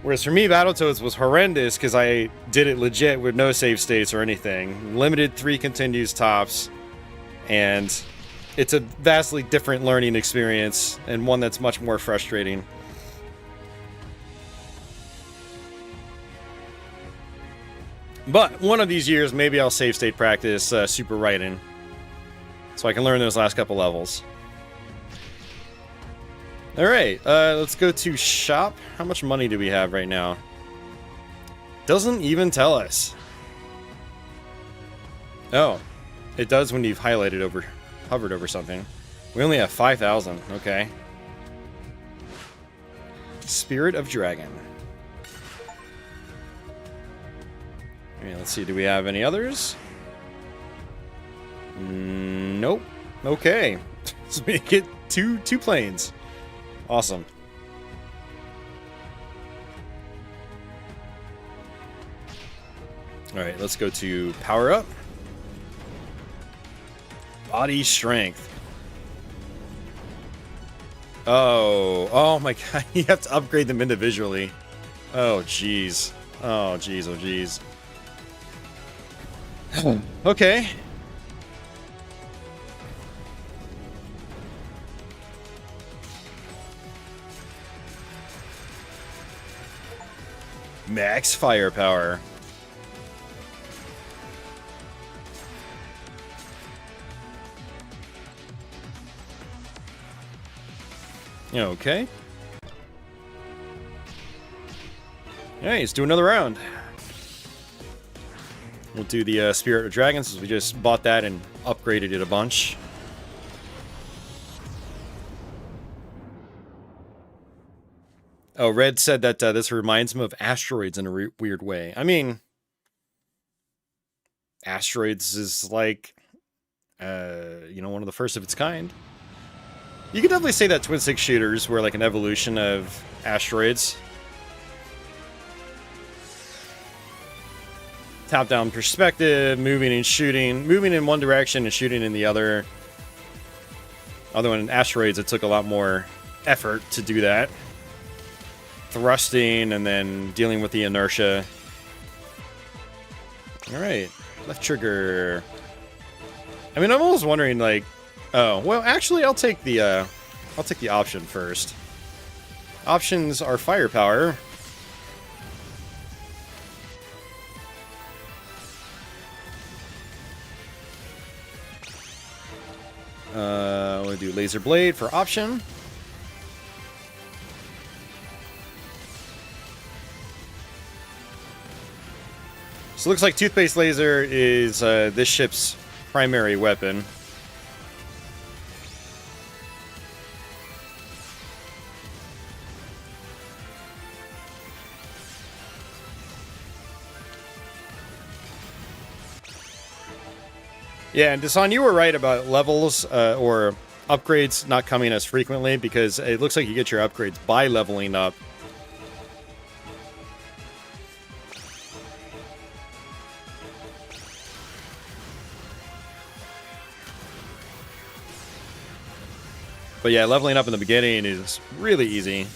Whereas for me, Battletoads was horrendous because I did it legit with no save states or anything. Limited 3 continues tops. And it's a vastly different learning experience and one that's much more frustrating. But one of these years, maybe I'll save state practice Super Raiden. So I can learn those last couple levels. Alright, let's go to shop. How much money do we have right now? Doesn't even tell us. Oh, it does when you've hovered over something. We only have 5,000, okay. Spirit of Dragon. Alright, let's see, do we have any others? Nope. Okay. Let's make it two planes. Awesome. Alright, let's go to power up. Body strength. Oh my god, you have to upgrade them individually. Oh jeez. Oh jeez. Okay. Max firepower. Okay. Alright, let's do another round. We'll do the Spirit of Dragons, since we just bought that and upgraded it a bunch. Oh, Red said that this reminds him of asteroids in a weird way. I mean, asteroids is like, one of the first of its kind. You could definitely say that twin stick shooters were like an evolution of asteroids. Top-down perspective, moving and shooting, moving in one direction and shooting in the other. Although in asteroids, it took a lot more effort to do that. Thrusting and then dealing with the inertia. All right, left trigger. I mean, I'm almost wondering, like, oh, well, actually, I'll take the option first. Options are firepower. We'll do laser blade for option. So it looks like toothpaste laser is this ship's primary weapon. Yeah, and Dasan, you were right about levels or upgrades not coming as frequently, because it looks like you get your upgrades by leveling up. But yeah, leveling up in the beginning is really easy.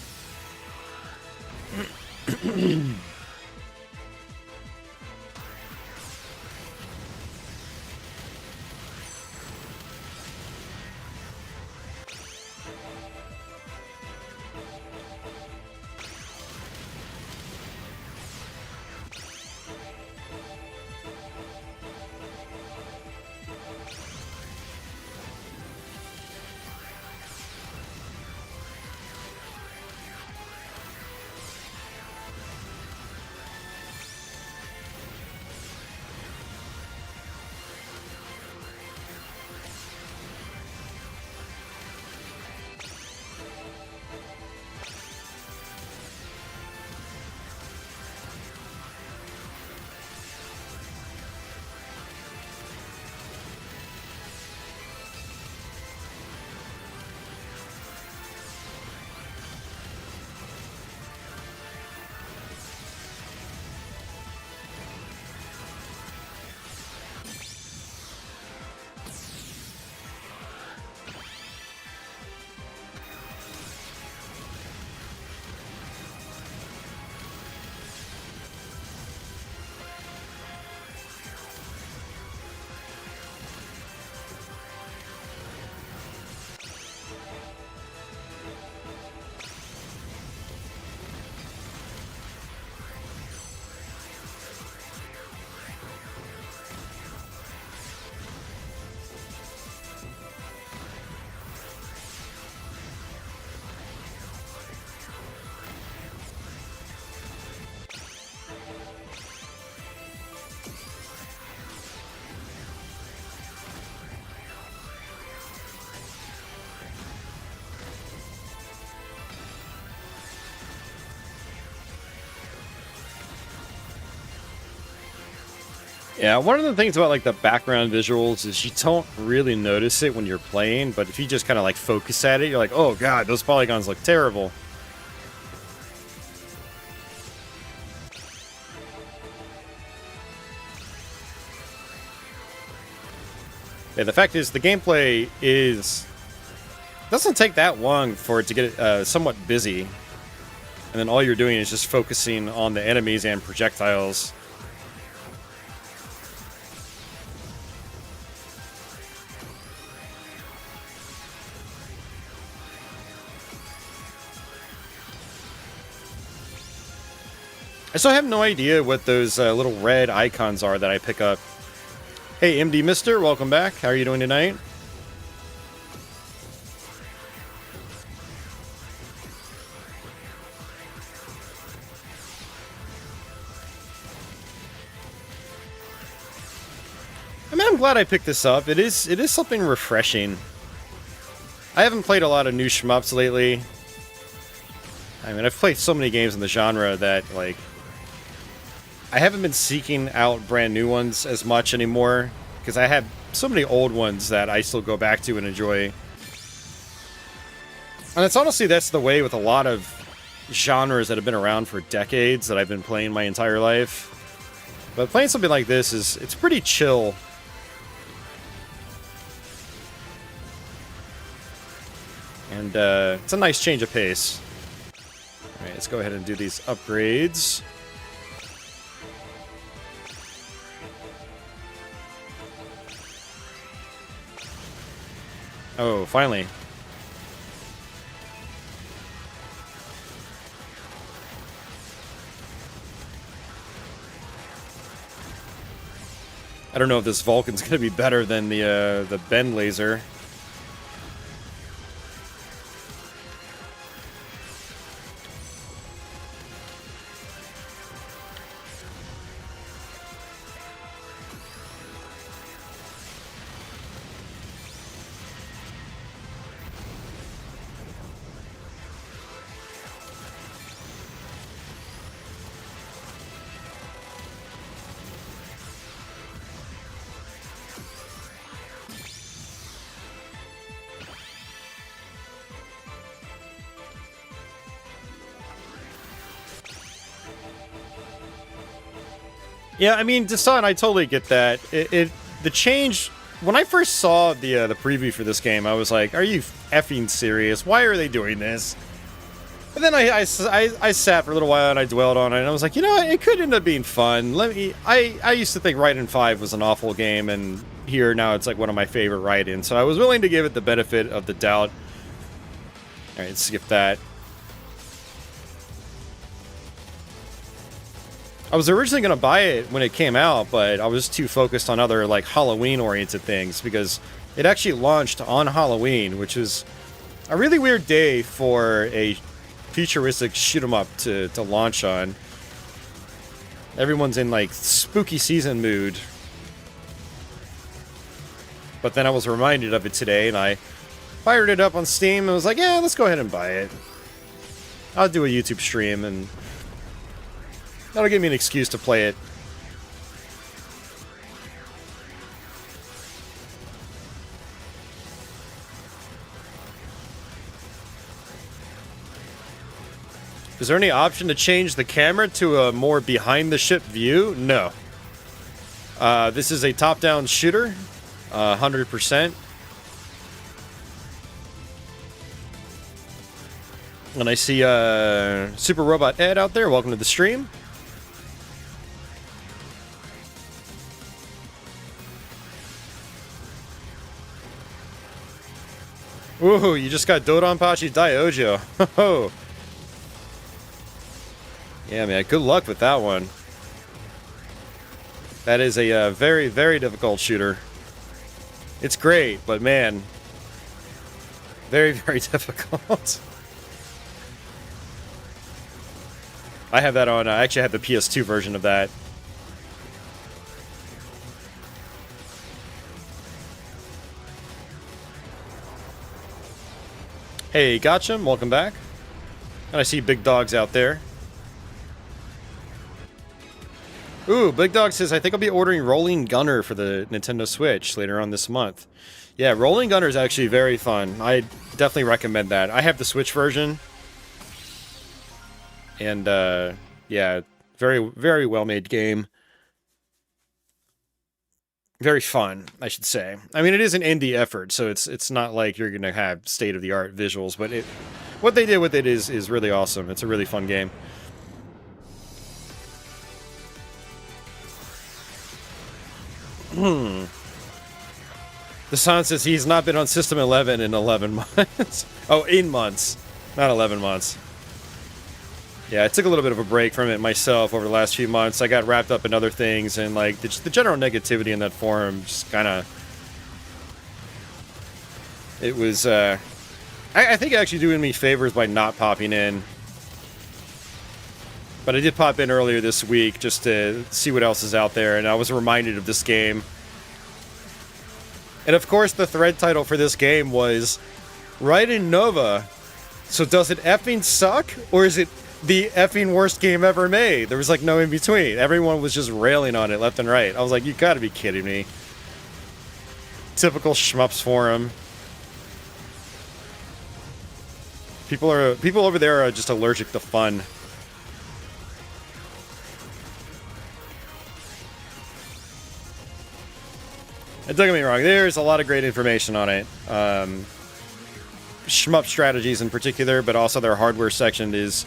Yeah, one of the things about like the background visuals is you don't really notice it when you're playing, but if you just kind of like focus at it, you're like, oh god, those polygons look terrible. Yeah, the fact is the gameplay doesn't take that long for it to get somewhat busy, and then all you're doing is just focusing on the enemies and projectiles. I still have no idea what those little red icons are that I pick up. Hey, MD Mister, welcome back. How are you doing tonight? I mean, I'm glad I picked this up. It is something refreshing. I haven't played a lot of new shmups lately. I mean, I've played so many games in the genre that, like, I haven't been seeking out brand new ones as much anymore, because I have so many old ones that I still go back to and enjoy. And it's honestly, that's the way with a lot of genres that have been around for decades that I've been playing my entire life. But playing something like this it's pretty chill. And it's a nice change of pace. Alright, let's go ahead and do these upgrades. Oh, finally. I don't know if this Vulcan's going to be better than the bend laser. Yeah, I mean, Desan, I totally get that. The change when I first saw the preview for this game, I was like, "Are you effing serious? Why are they doing this?" But then I sat for a little while and I dwelled on it, and I was like, you know what? It could end up being fun. I used to think Raiden 5 was an awful game, and here now it's like one of my favorite Raiden, so I was willing to give it the benefit of the doubt. All right, skip that. I was originally going to buy it when it came out, but I was too focused on other, like, Halloween-oriented things, because it actually launched on Halloween, which is a really weird day for a futuristic shoot-'em-up to launch on. Everyone's in, like, spooky season mood. But then I was reminded of it today, and I fired it up on Steam, and was like, yeah, let's go ahead and buy it. I'll do a YouTube stream, and that'll give me an excuse to play it. Is there any option to change the camera to a more behind-the-ship view? No. This is a top-down shooter, 100%. And I see Super Robot Ed out there. Welcome to the stream. Ooh, you just got Dodonpachi Daiojo. Ho. Yeah, man, good luck with that one. That is a very, very difficult shooter. It's great, but man, very, very difficult. I have that on, I actually have the PS2 version of that. Hey, gotcha, welcome back. And I see Big Dog's out there. Ooh, Big Dog says, I think I'll be ordering Rolling Gunner for the Nintendo Switch later on this month. Yeah, Rolling Gunner is actually very fun. I definitely recommend that. I have the Switch version. And, yeah, very, very well-made game. Very fun, I should say. I mean, it is an indie effort, so it's not like you're going to have state-of-the-art visuals, but what they did with it is really awesome. It's a really fun game. The San says he's not been on System 11 in 11 months. Oh, in months. Not 11 months. Yeah, I took a little bit of a break from it myself over the last few months. I got wrapped up in other things, and like the general negativity in that forum just kind of. It was. I think actually doing me favors by not popping in. But I did pop in earlier this week just to see what else is out there, and I was reminded of this game. And of course, the thread title for this game was Raiden NOVA. So does it effing suck, or is it the effing worst game ever made? There was like no in between. Everyone was just railing on it left and right. I was like, you gotta be kidding me. Typical shmups forum. People over there are just allergic to fun. And don't get me wrong, there's a lot of great information on it. Shmup strategies in particular, but also their hardware section is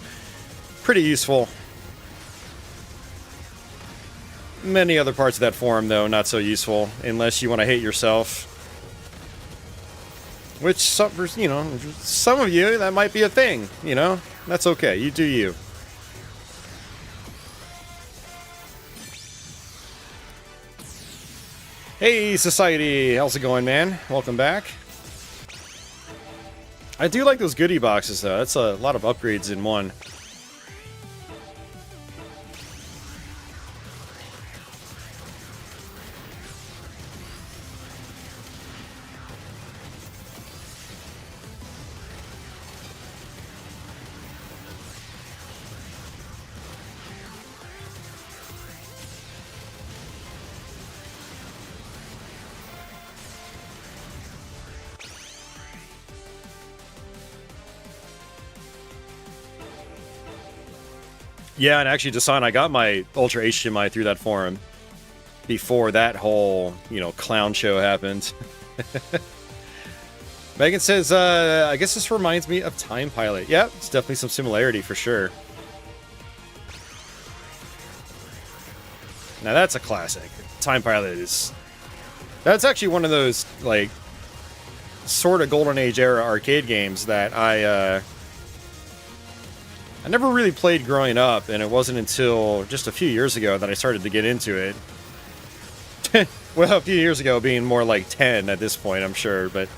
pretty useful. Many other parts of that forum, though, not so useful, unless you want to hate yourself. Which, some of you, that might be a thing, you know? That's okay, you do you. Hey, Society! How's it going, man? Welcome back. I do like those goodie boxes, though. That's a lot of upgrades in one. Yeah, and actually, Dasan, I got my Ultra HDMI through that forum before that whole, clown show happened. Megan says, I guess this reminds me of Time Pilot. Yeah, it's definitely some similarity for sure. Now that's a classic. Time Pilot is... That's actually one of those, like, sort of Golden Age era arcade games that I never really played growing up, and it wasn't until just a few years ago that I started to get into it. Well, a few years ago being more like 10 at this point, I'm sure, but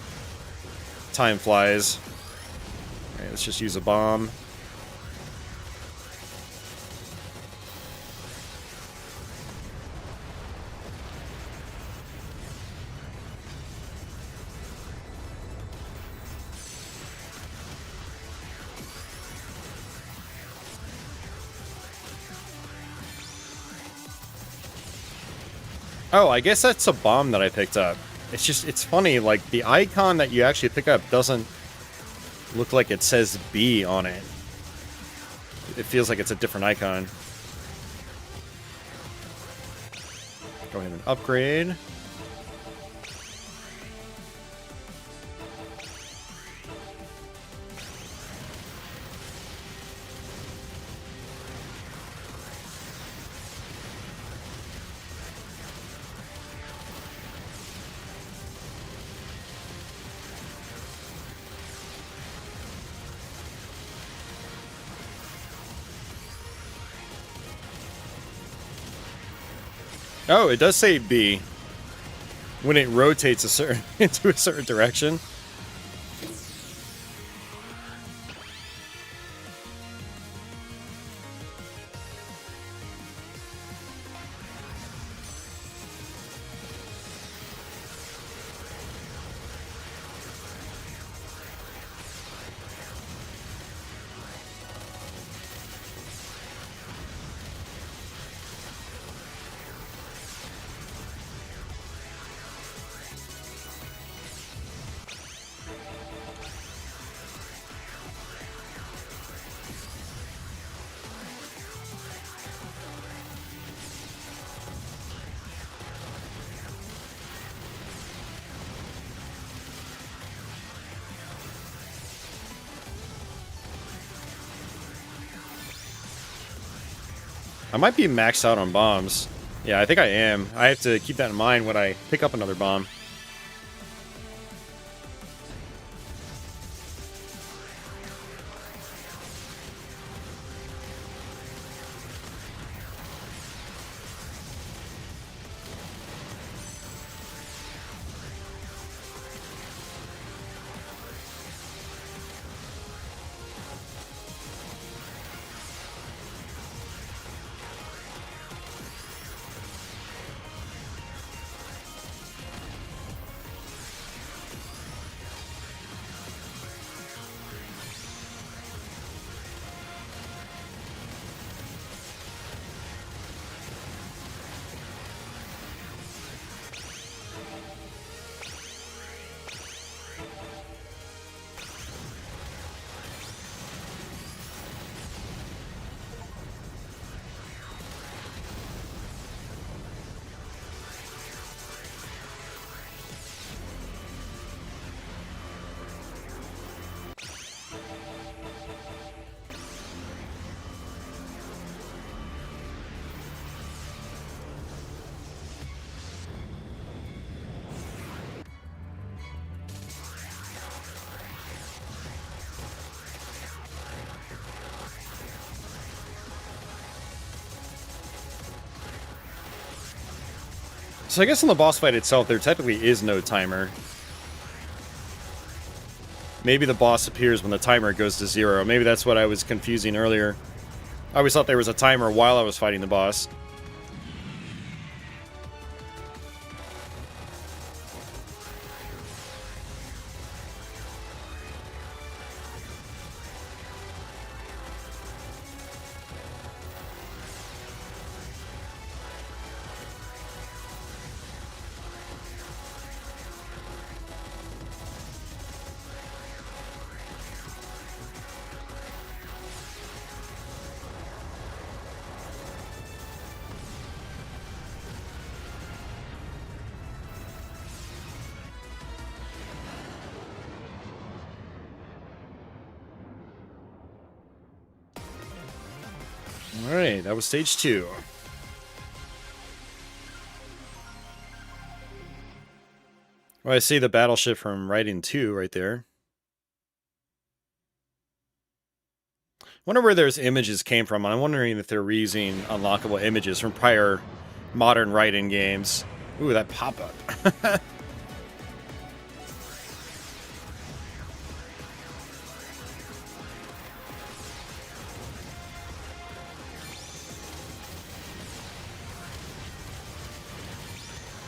time flies. Alright, let's just use a bomb. Oh, I guess that's a bomb that I picked up. It's funny, like, the icon that you actually pick up doesn't look like it says B on it. It feels like it's a different icon. Go ahead and upgrade. Oh, it does say B when it rotates into a certain direction. I might be maxed out on bombs. Yeah, I think I am. I have to keep that in mind when I pick up another bomb. So I guess in the boss fight itself, there technically is no timer. Maybe the boss appears when the timer goes to 0. Maybe that's what I was confusing earlier. I always thought there was a timer while I was fighting the boss. Alright, that was stage 2. Well, I see the battleship from Raiden 2 right there. Wonder where those images came from. I'm wondering if they're reusing unlockable images from prior modern Raiden games. Ooh, that pop-up.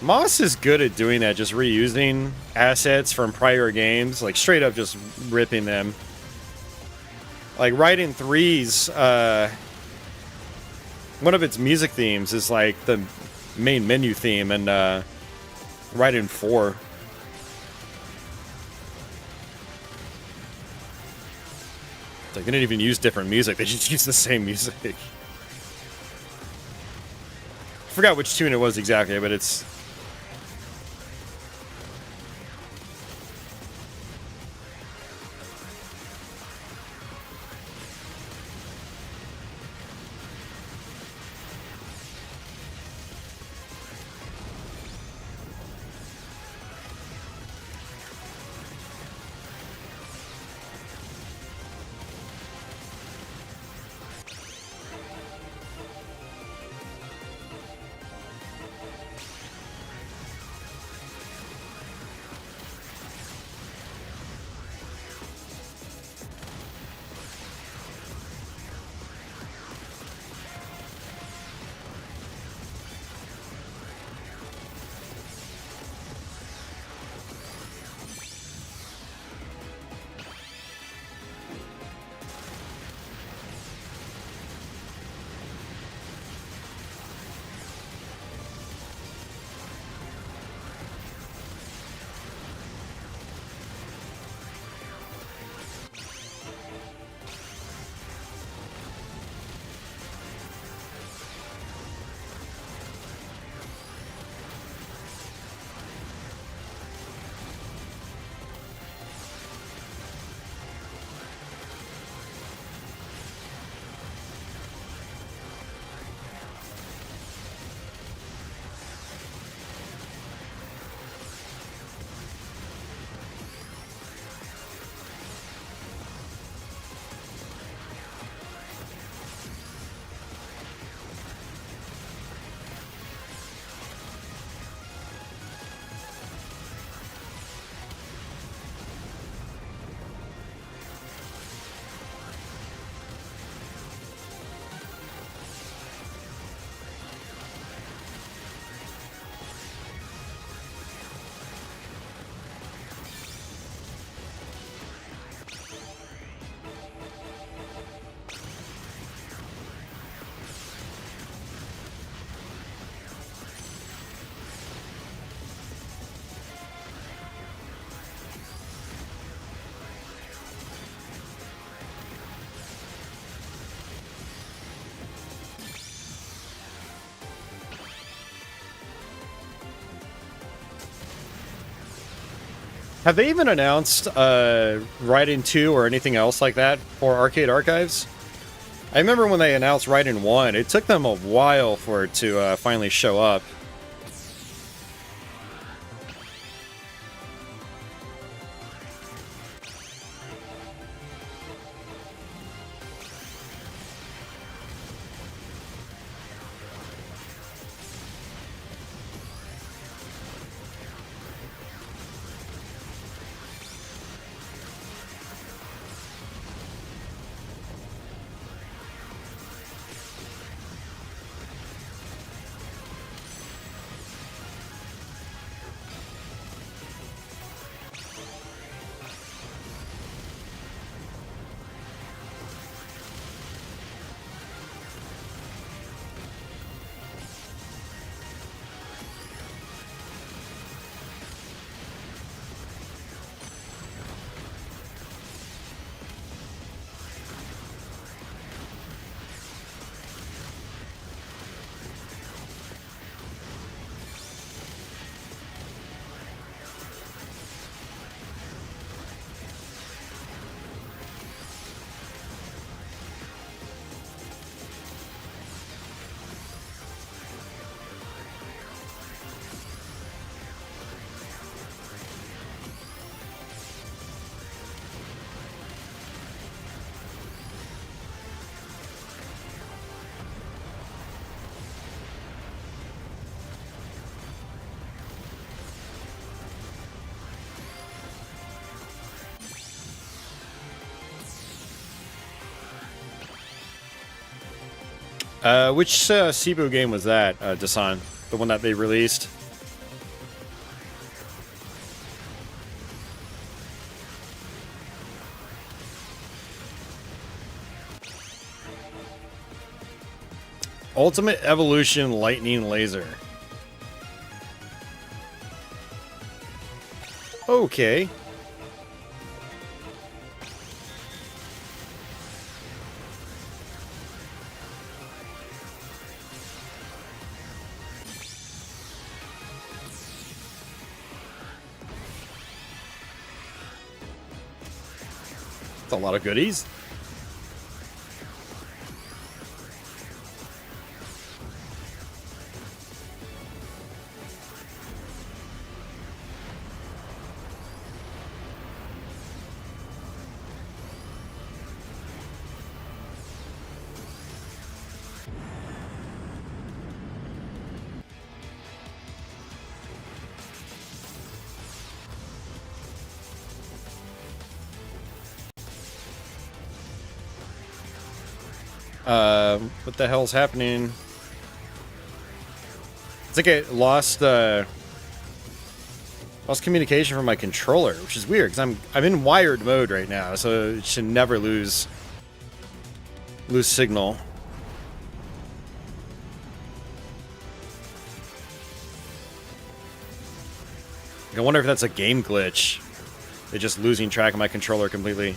Moss is good at doing that, just reusing assets from prior games, like straight up just ripping them. Like Raiden 3's, one of its music themes is like the main menu theme, and Raiden 4. They didn't even use different music, they just used the same music. I forgot which tune it was exactly, but it's... Have they even announced Raiden 2 or anything else like that for Arcade Archives? I remember when they announced Raiden 1, it took them a while for it to finally show up. Which Cebu game was that, Dasan? The one that they released? Ultimate Evolution Lightning Laser. Okay. That's a lot of goodies. What the hell's happening? It's like I lost communication from my controller, which is weird because I'm in wired mode right now, so it should never lose signal. I wonder if that's a game glitch. They're just losing track of my controller completely.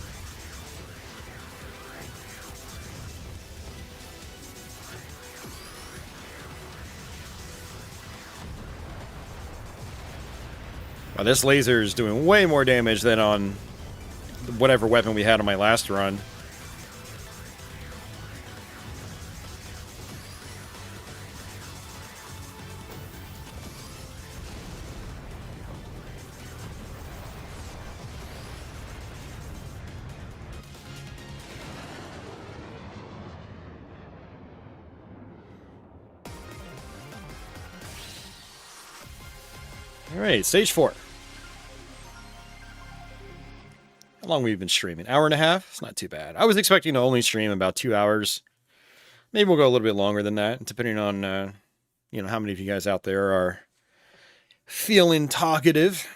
Wow, this laser is doing way more damage than on whatever weapon we had on my last run. All right, stage 4. How long have we been streaming? Hour and a half? It's not too bad. I was expecting to only stream about 2 hours. Maybe we'll go a little bit longer than that, depending on, you know, how many of you guys out there are feeling talkative.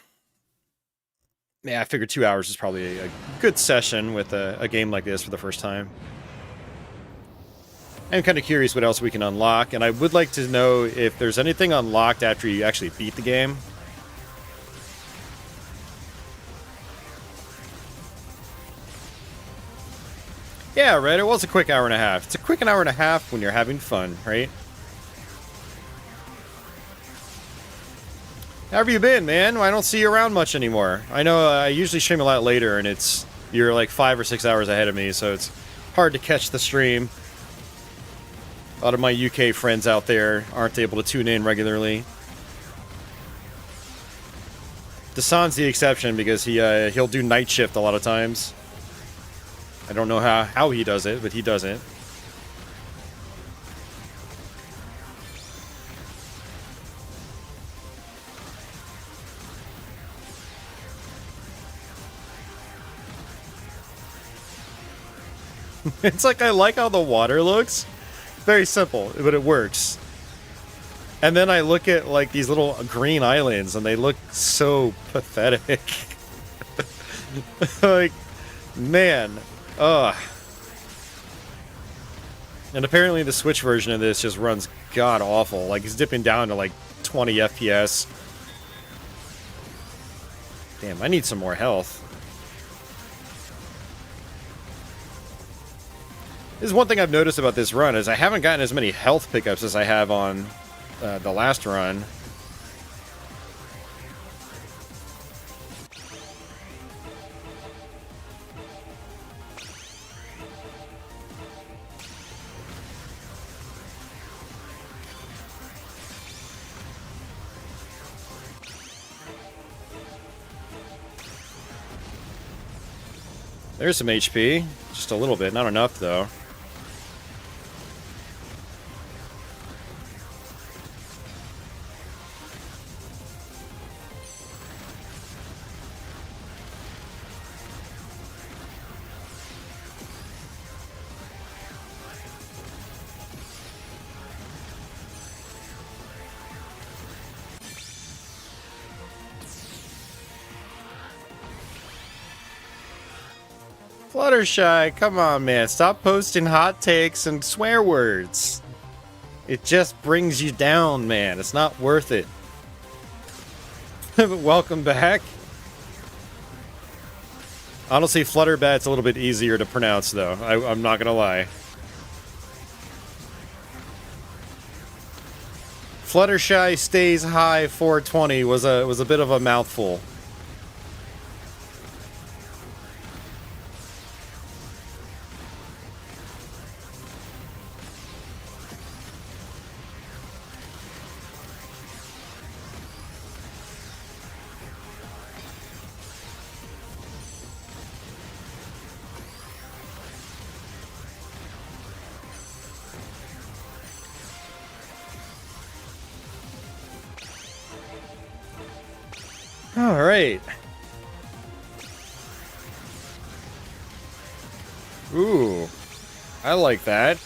Yeah, I figured 2 hours is probably a good session with a game like this for the first time. I'm kind of curious what else we can unlock, and I would like to know if there's anything unlocked after you actually beat the game. Yeah, right, it was a quick hour and a half. It's a quick hour and a half when you're having fun, right? How have you been, man? I don't see you around much anymore. I know I usually stream a lot later, and you're like 5 or 6 hours ahead of me, so it's hard to catch the stream. A lot of my UK friends out there aren't able to tune in regularly. Dasan's the exception because he'll do night shift a lot of times. I don't know how he does it, but he does it. It's like I like how the water looks. Very simple, but it works. And then I look at like these little green islands and they look so pathetic. Like, man. Ugh. And apparently the Switch version of this just runs god awful. Like, it's dipping down to like 20 FPS. Damn, I need some more health. This is one thing I've noticed about this run, is I haven't gotten as many health pickups as I have on the last run. There's some HP. Just a little bit, not enough though. Fluttershy, come on, man. Stop posting hot takes and swear words. It just brings you down, man. It's not worth it. Welcome back. Honestly, Flutterbat's a little bit easier to pronounce, though. I'm not gonna lie. Fluttershy stays high 420 was a bit of a mouthful. All right. Ooh, I like that.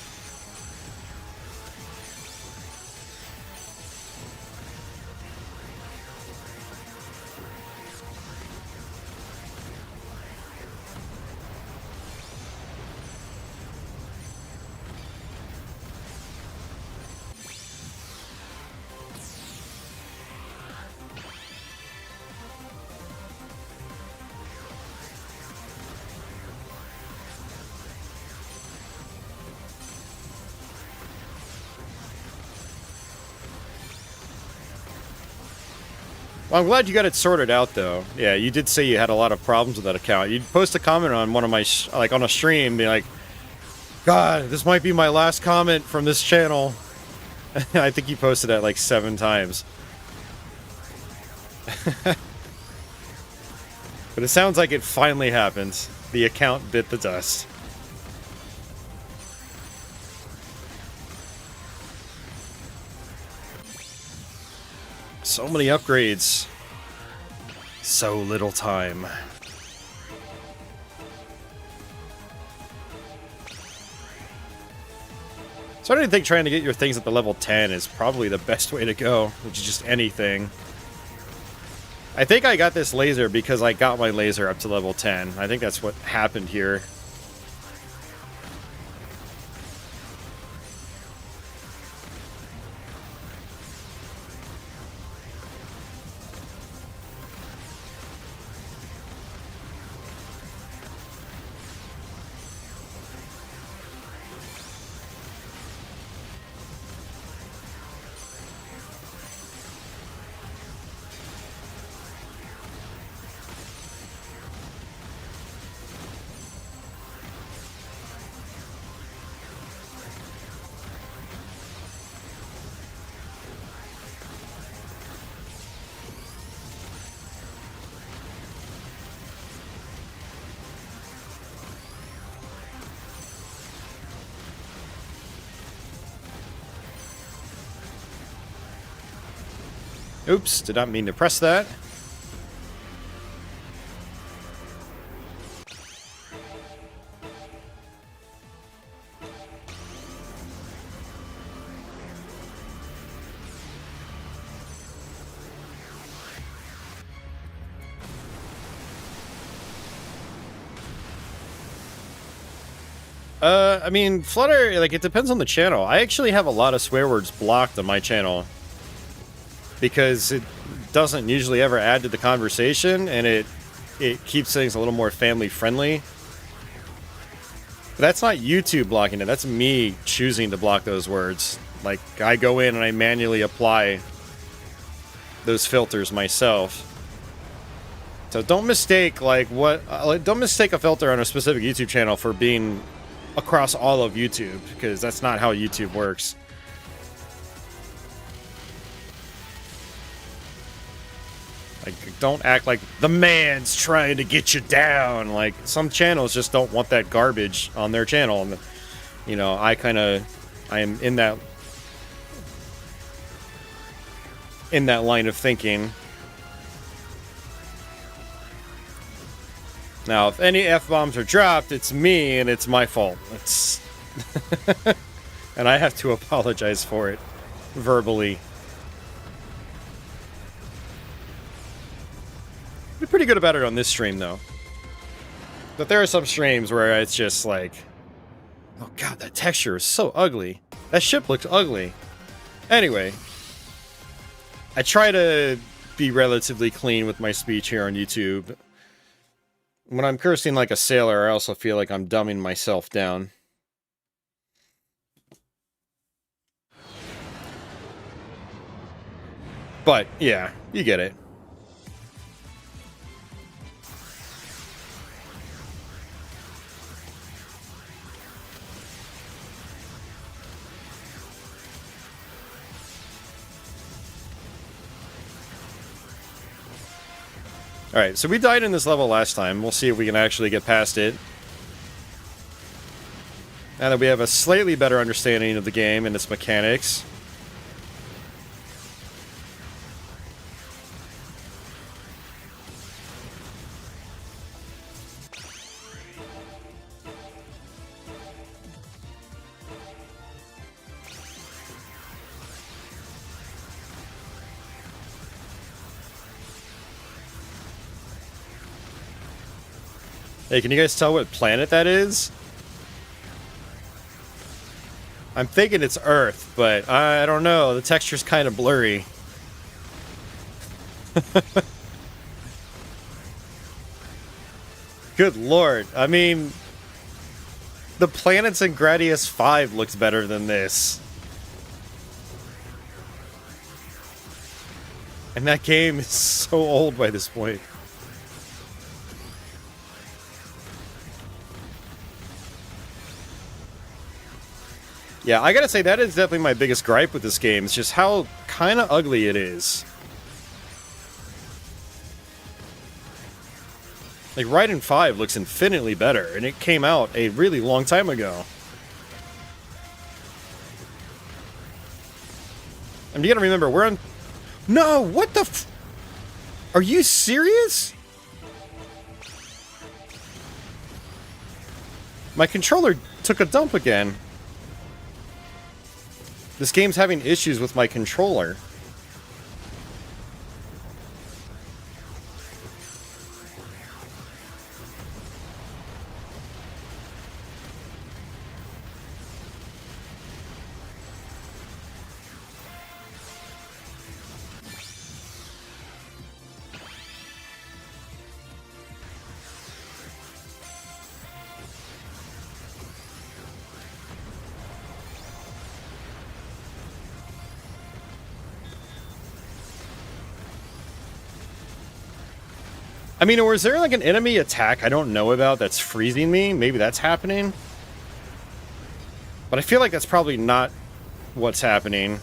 Well, I'm glad you got it sorted out, though. Yeah, you did say you had a lot of problems with that account. You'd post a comment on one of my, like, on a stream, be like, God, this might be my last comment from this channel. I think you posted that, like, 7 times. But it sounds like it finally happened. The account bit the dust. So many upgrades. So little time. So I don't think trying to get your things at the level 10 is probably the best way to go, which is just anything. I think I got this laser because I got my laser up to level 10. I think that's what happened here. Oops, did not mean to press that. I mean, Flutter, like, it depends on the channel. I actually have a lot of swear words blocked on my channel because it doesn't usually ever add to the conversation, and it keeps things a little more family friendly. But that's not YouTube blocking it. That's me choosing to block those words. Like, I go in and I manually apply those filters myself. So don't mistake, like, don't mistake a filter on a specific YouTube channel for being across all of YouTube, because that's not how YouTube works. Like, don't act like the man's trying to get you down. Like, some channels just don't want that garbage on their channel. And, you know, I am in that line of thinking. Now, if any F-bombs are dropped, it's me, and it's my fault. It's and I have to apologize for it verbally. Be pretty good about it on this stream, though. But there are some streams where it's just like, oh god, that texture is so ugly. That ship looked ugly. Anyway, I try to be relatively clean with my speech here on YouTube. When I'm cursing like a sailor, I also feel like I'm dumbing myself down. But, yeah, you get it. Alright, so we died in this level last time. We'll see if we can actually get past it. Now that we have a slightly better understanding of the game and its mechanics. Hey, can you guys tell what planet that is? I'm thinking it's Earth, but I don't know. The texture's kind of blurry. Good lord. I mean, the planets in Gradius 5 looks better than this. And that game is so old by this point. Yeah, I gotta say, that is definitely my biggest gripe with this game. It's just how kind of ugly it is. Like, Raiden 5 looks infinitely better, and it came out a really long time ago. And you gotta remember, we're on... No, what the f... Are you serious? My controller took a dump again. This game's having issues with my controller. I mean, or is there like an enemy attack I don't know about that's freezing me? Maybe that's happening? But I feel like that's probably not what's happening.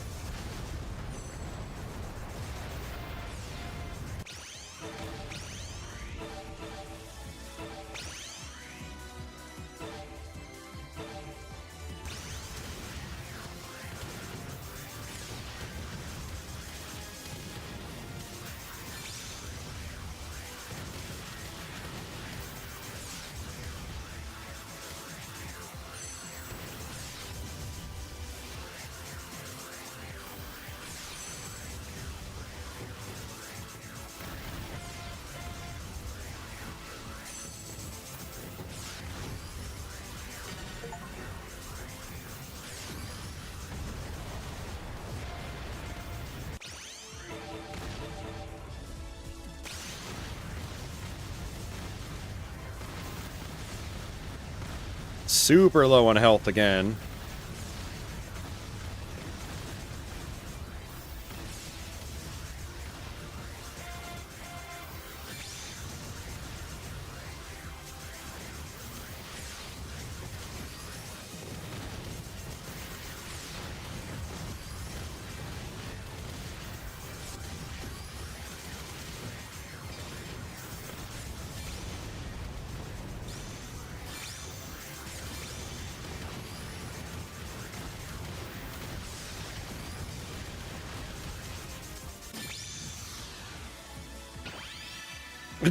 Super low on health again.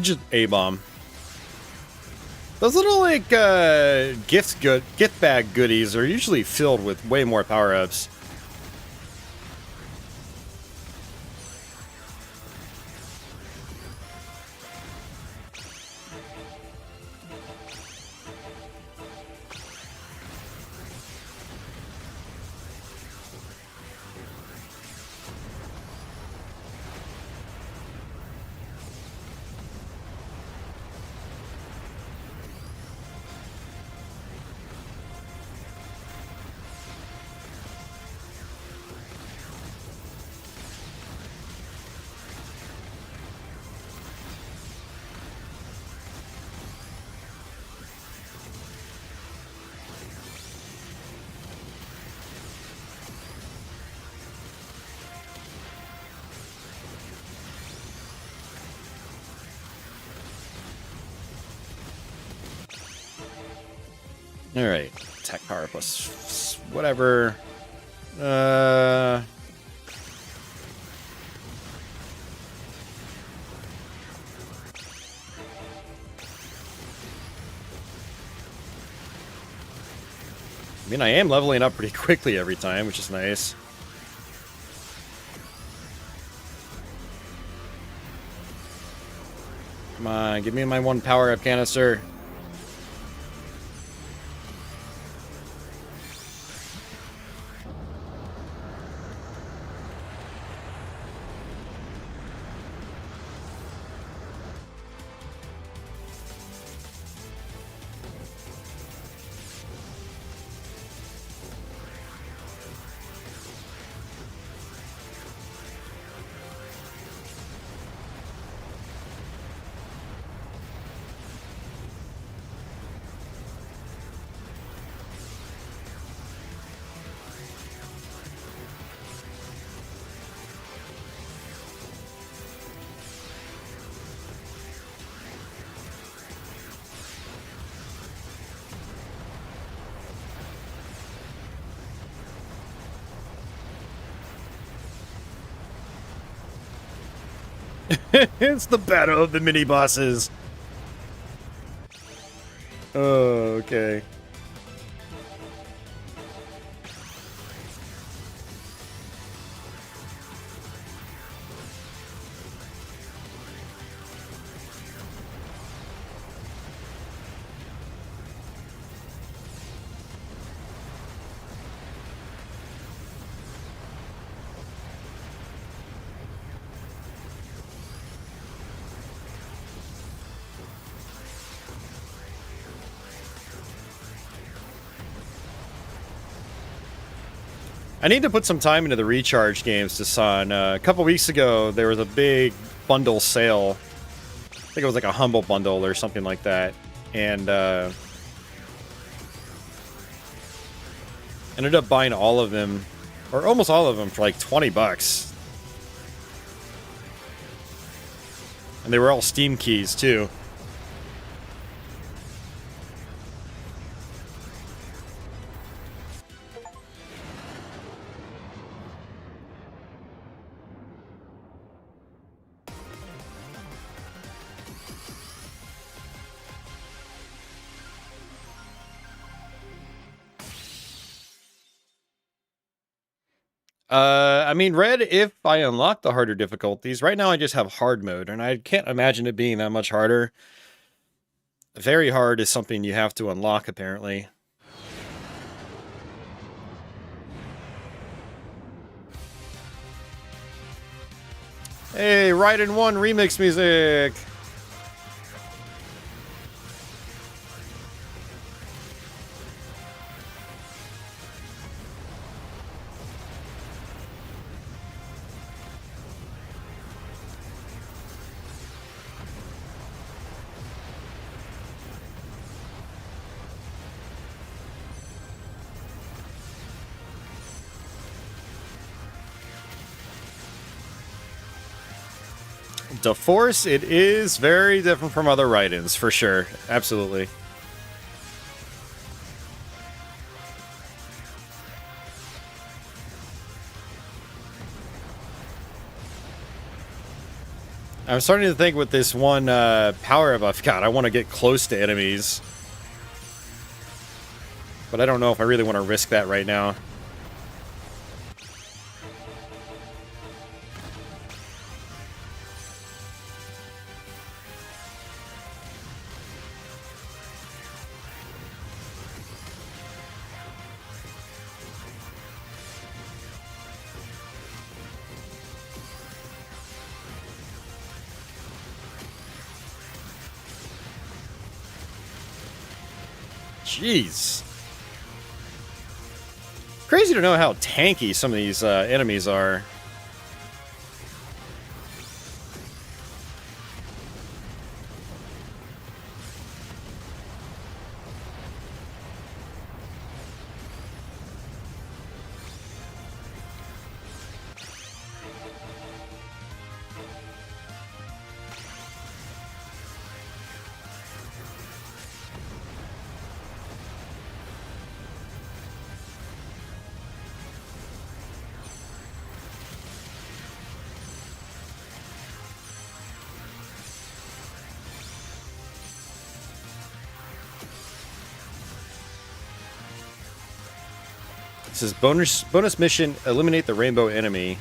Just A-bomb. Those little, like, gift bag goodies are usually filled with way more power-ups. Alright. Attack power plus whatever. I mean, I am leveling up pretty quickly every time, which is nice. Come on, give me my one power-up canister. It's the battle of the mini-bosses. Oh, okay. I need to put some time into the recharge games to Sun. A couple weeks ago, there was a big bundle sale. I think it was like a Humble Bundle or something like that. And ended up buying all of them, or almost all of them, for like 20 bucks. And they were all Steam keys, too. I mean, Red, if I unlock the harder difficulties, right now I just have hard mode, and I can't imagine it being that much harder. Very hard is something you have to unlock, apparently. Hey, Raiden 1 remix music! The Force, it is very different from other Raidens, for sure. Absolutely. I'm starting to think with this one power buff, God, I want to get close to enemies. But I don't know if I really want to risk that right now. Jeez. Crazy to know how tanky some of these enemies are. says bonus mission, eliminate the rainbow enemy.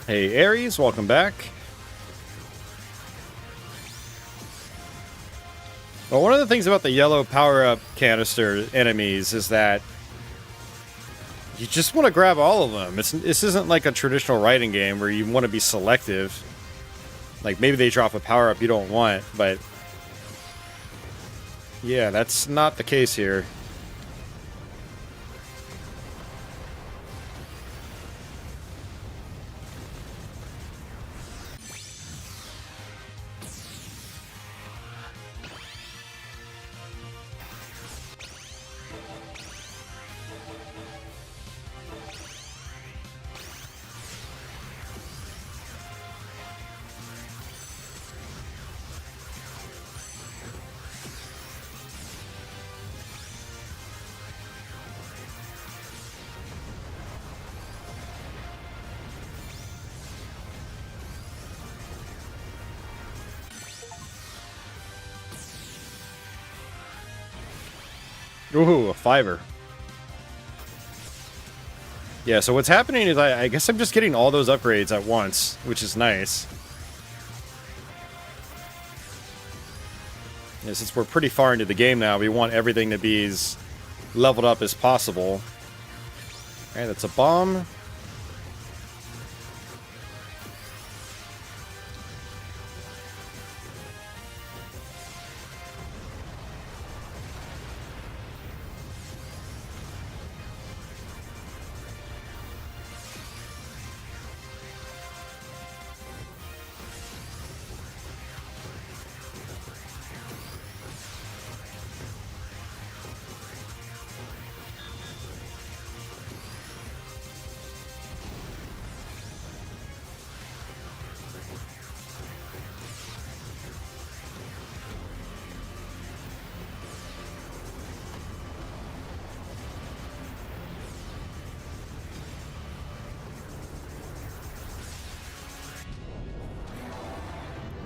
Hey Ares, welcome back. Well, one of the things about the yellow power-up canister enemies is that you just want to grab all of them. This isn't like a traditional Raiden game where you want to be selective. Like, maybe they drop a power-up you don't want, but yeah, that's not the case here. Ooh, a fiver. Yeah, so what's happening is I guess I'm just getting all those upgrades at once, which is nice. Yeah, since we're pretty far into the game now, we want everything to be as leveled up as possible. Alright, that's a bomb.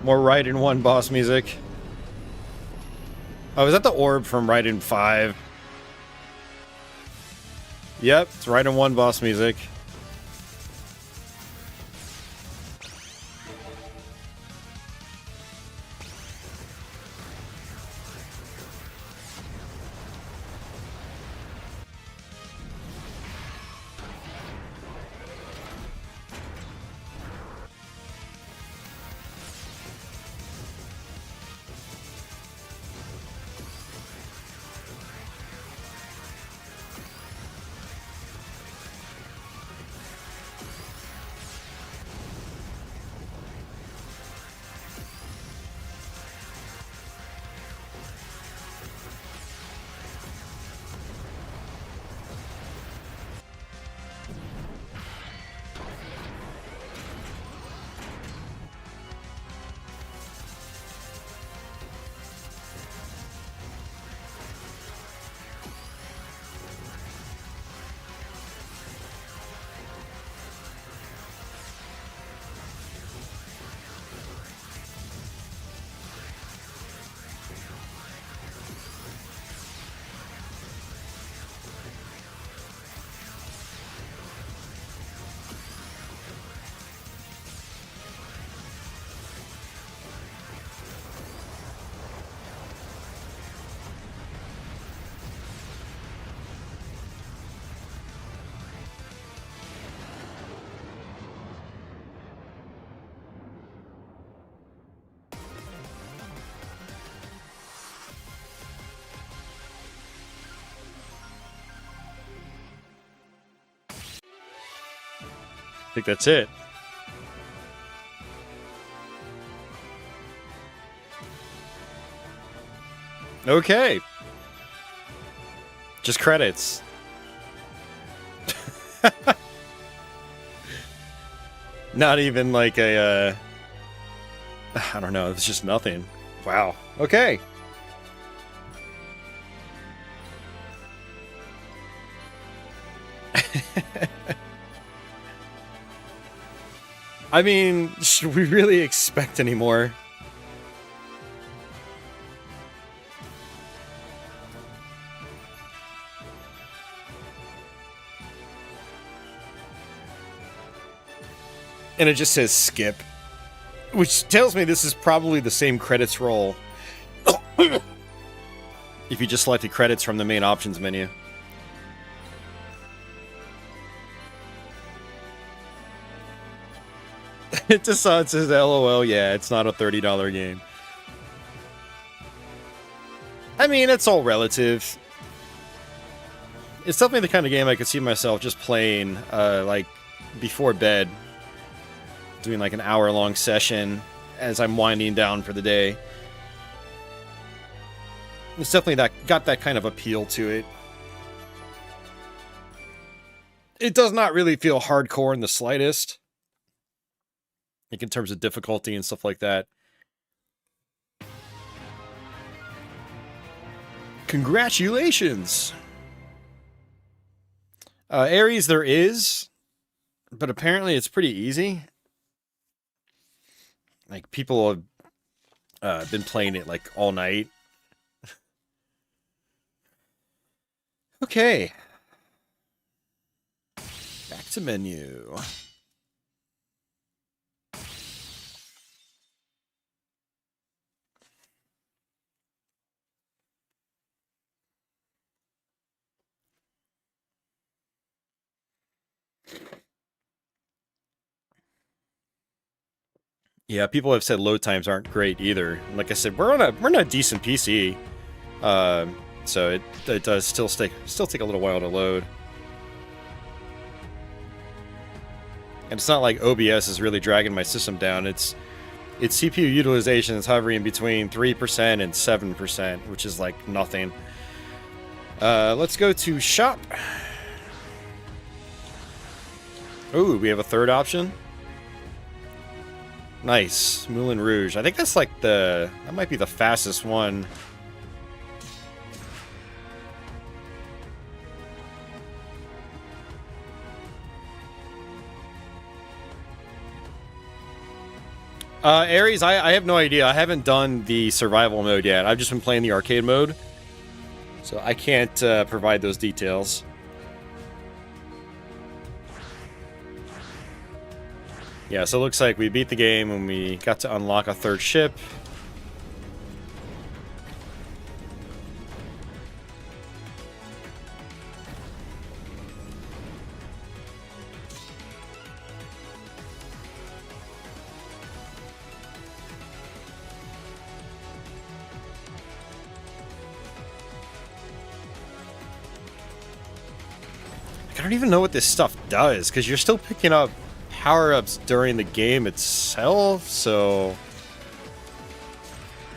More Raiden 1 boss music. Oh, is that the orb from Raiden 5? Yep, it's Raiden 1 boss music. I think that's it. Okay. Just credits. Not even like a, I don't know, it's just nothing. Wow. Okay. I mean, should we really expect any more? And it just says skip, which tells me this is probably the same credits roll if you just selected credits from the main options menu. It just says LOL, yeah, it's not a $30 game. I mean, it's all relative. It's definitely the kind of game I could see myself just playing, like, before bed. Doing like an hour-long session as I'm winding down for the day. It's definitely got that kind of appeal to it. It does not really feel hardcore in the slightest. Like in terms of difficulty and stuff like that. Congratulations! Ares there is, but apparently it's pretty easy. Like, people have been playing it, like, all night. Okay. Back to menu. Yeah, people have said load times aren't great either. Like I said, we're on a decent PC, so it does still take a little while to load. And it's not like OBS is really dragging my system down. Its CPU utilization is hovering between 3% and 7%, which is like nothing. Let's go to shop. Ooh, we have a third option. Nice. Moulin Rouge. I think that's like that might be the fastest one. Ares, I have no idea. I haven't done the survival mode yet. I've just been playing the arcade mode. So I can't provide those details. Yeah, so it looks like we beat the game when we got to unlock a third ship. I don't even know what this stuff does, because you're still picking up power-ups during the game itself, so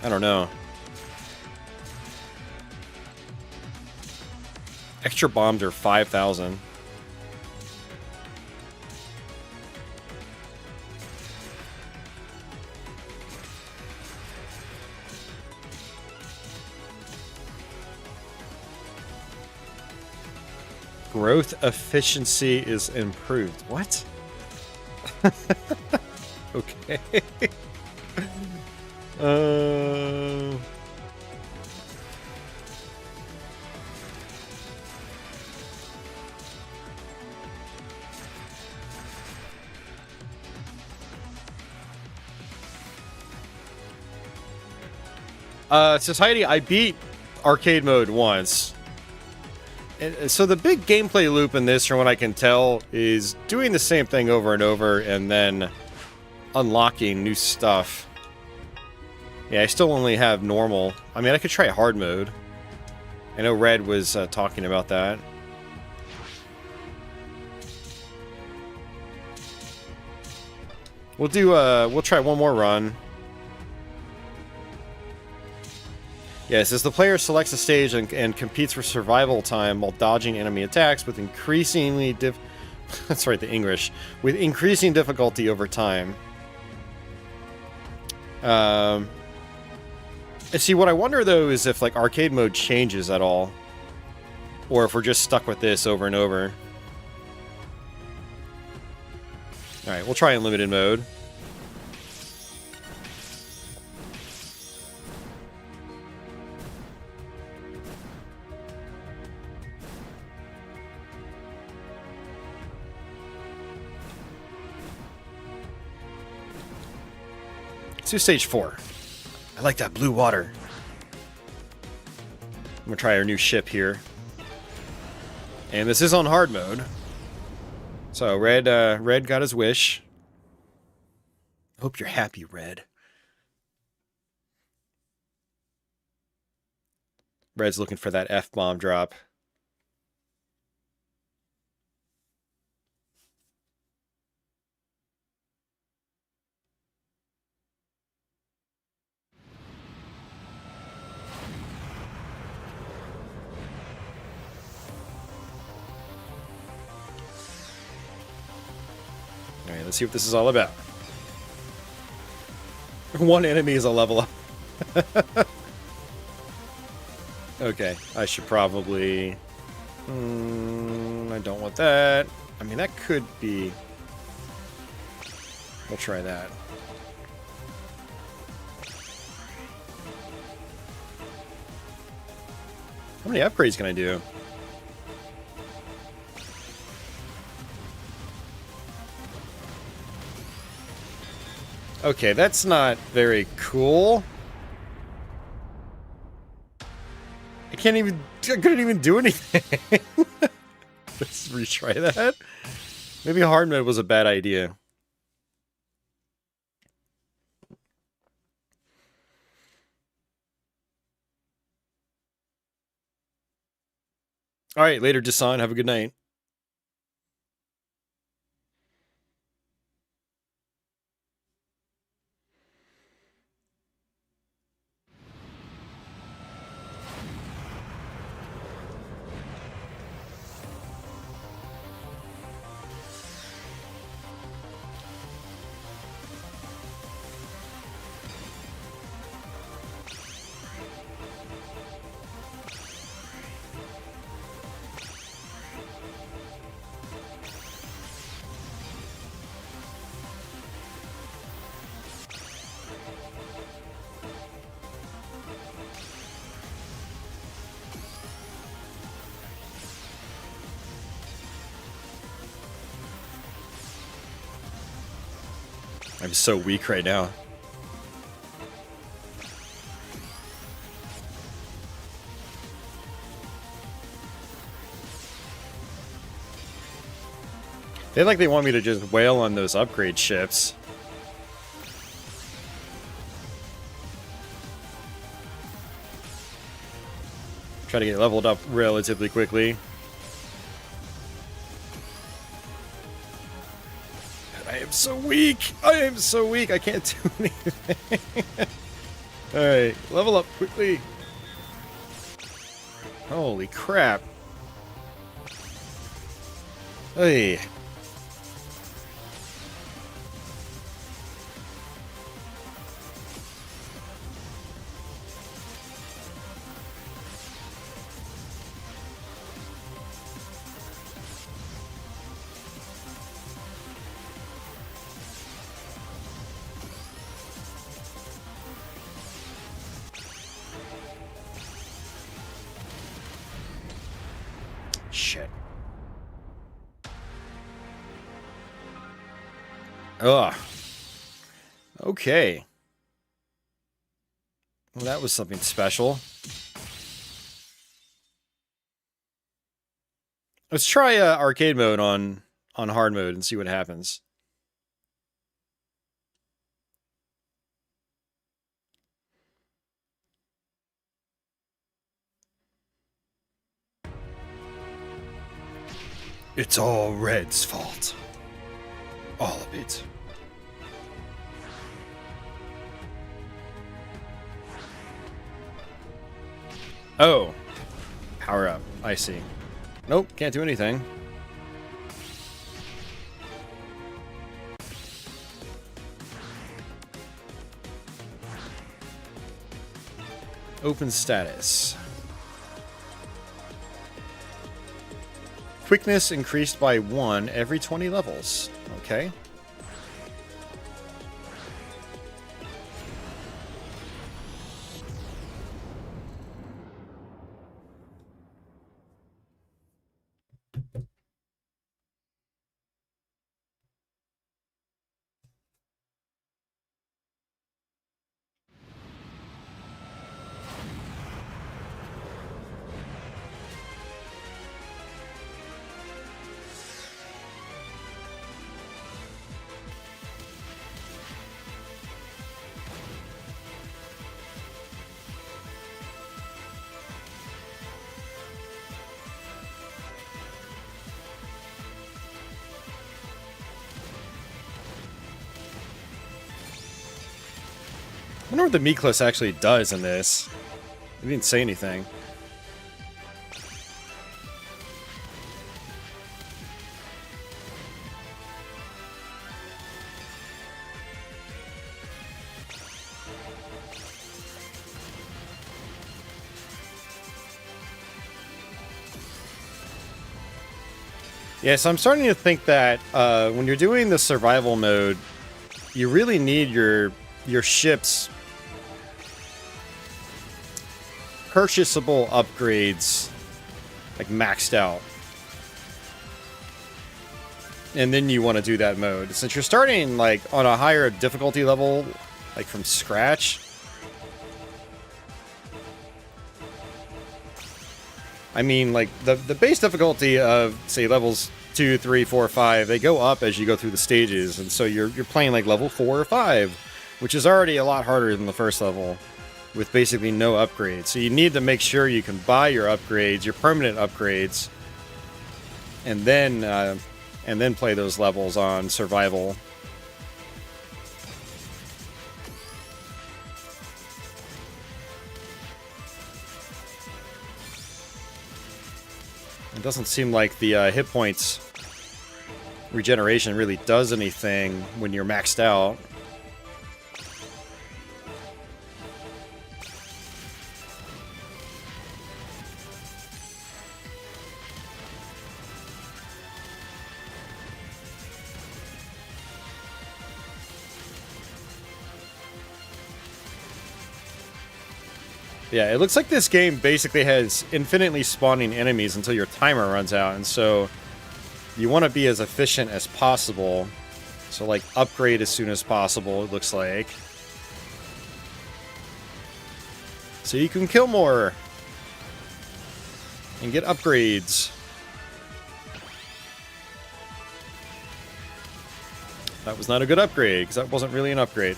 I don't know. Extra bombs are 5,000. Growth efficiency is improved. What? Okay. Society, I beat arcade mode once. And so the big gameplay loop in this, from what I can tell, is doing the same thing over and over and then unlocking new stuff. Yeah, I still only have normal. I mean, I could try hard mode. I know Red was talking about that. we'll try one more run. Yes, as the player selects a stage and competes for survival time while dodging enemy attacks with increasingly that's right, the English. With increasing difficulty over time. And see, what I wonder, though, is if, like, arcade mode changes at all. Or if we're just stuck with this over and over. Alright, we'll try unlimited mode. Let's do stage 4. I like that blue water. I'm gonna try our new ship here. And this is on hard mode. So, Red got his wish. Hope you're happy, Red. Red's looking for that F-bomb drop. Alright, let's see what this is all about. One enemy is a level up. Okay, I should probably... I don't want that. I mean, that could be... We'll try that. How many upgrades can I do? Okay, that's not very cool. I couldn't even do anything. Let's retry that. Maybe hard mode was a bad idea. Alright, later, Jason. Have a good night. I'm so weak right now. They want me to just wail on those upgrade ships. Try to get leveled up relatively quickly. I am so weak! I am so weak! I can't do anything! Alright, level up quickly! Holy crap! Hey! Shit. Ugh. Okay. Well, that was something special. Let's try arcade mode on hard mode and see what happens. It's all Red's fault. All of it. Oh. Power up. I see. Nope, can't do anything. Open status. Quickness increased by 1 every 20 levels. Okay. I wonder what the Miklos actually does in this. He didn't say anything. Yeah, so I'm starting to think that when you're doing the survival mode, you really need your ship's purchasable upgrades like maxed out. And then you want to do that mode. Since you're starting like on a higher difficulty level, like from scratch, I mean, like the base difficulty of say levels 2, 3, 4, 5, they go up as you go through the stages, and so you're playing like level 4 or 5, which is already a lot harder than the first level, with basically no upgrades. So you need to make sure you can buy your upgrades, your permanent upgrades, and then play those levels on survival. It doesn't seem like the hit points regeneration really does anything when you're maxed out. Yeah, it looks like this game basically has infinitely spawning enemies until your timer runs out, and so you want to be as efficient as possible. So, like, upgrade as soon as possible, it looks like. So you can kill more and get upgrades. That was not a good upgrade, because that wasn't really an upgrade.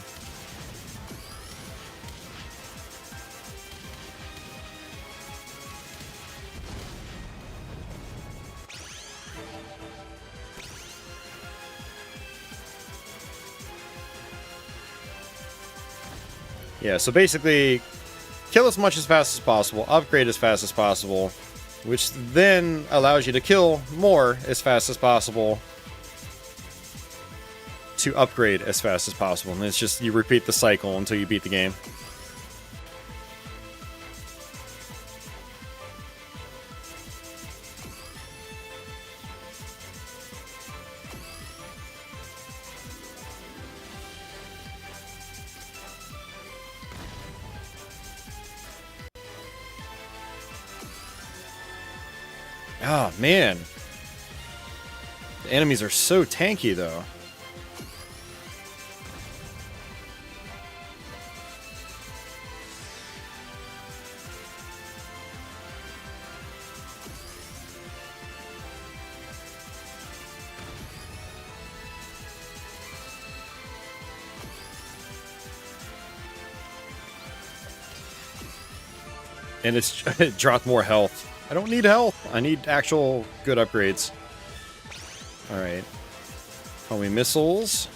Yeah, so basically, kill as much as fast as possible, upgrade as fast as possible, which then allows you to kill more as fast as possible to upgrade as fast as possible. And it's just, you repeat the cycle until you beat the game. Oh, man. The enemies are so tanky, though. And it dropped more health. I don't need health. I need actual good upgrades. Alright. Homing missiles.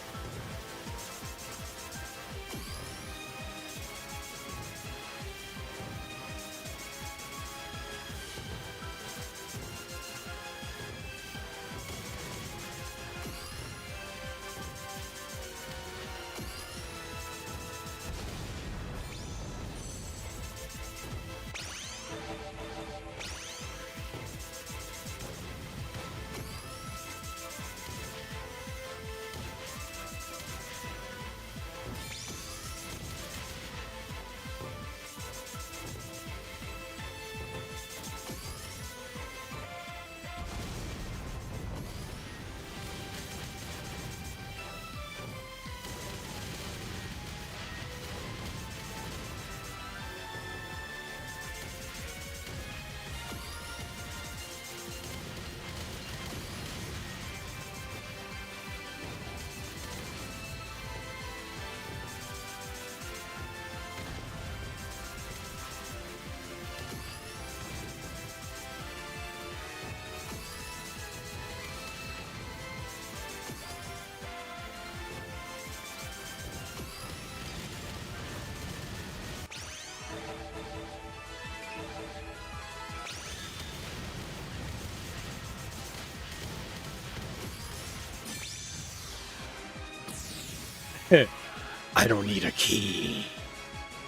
I don't need a key.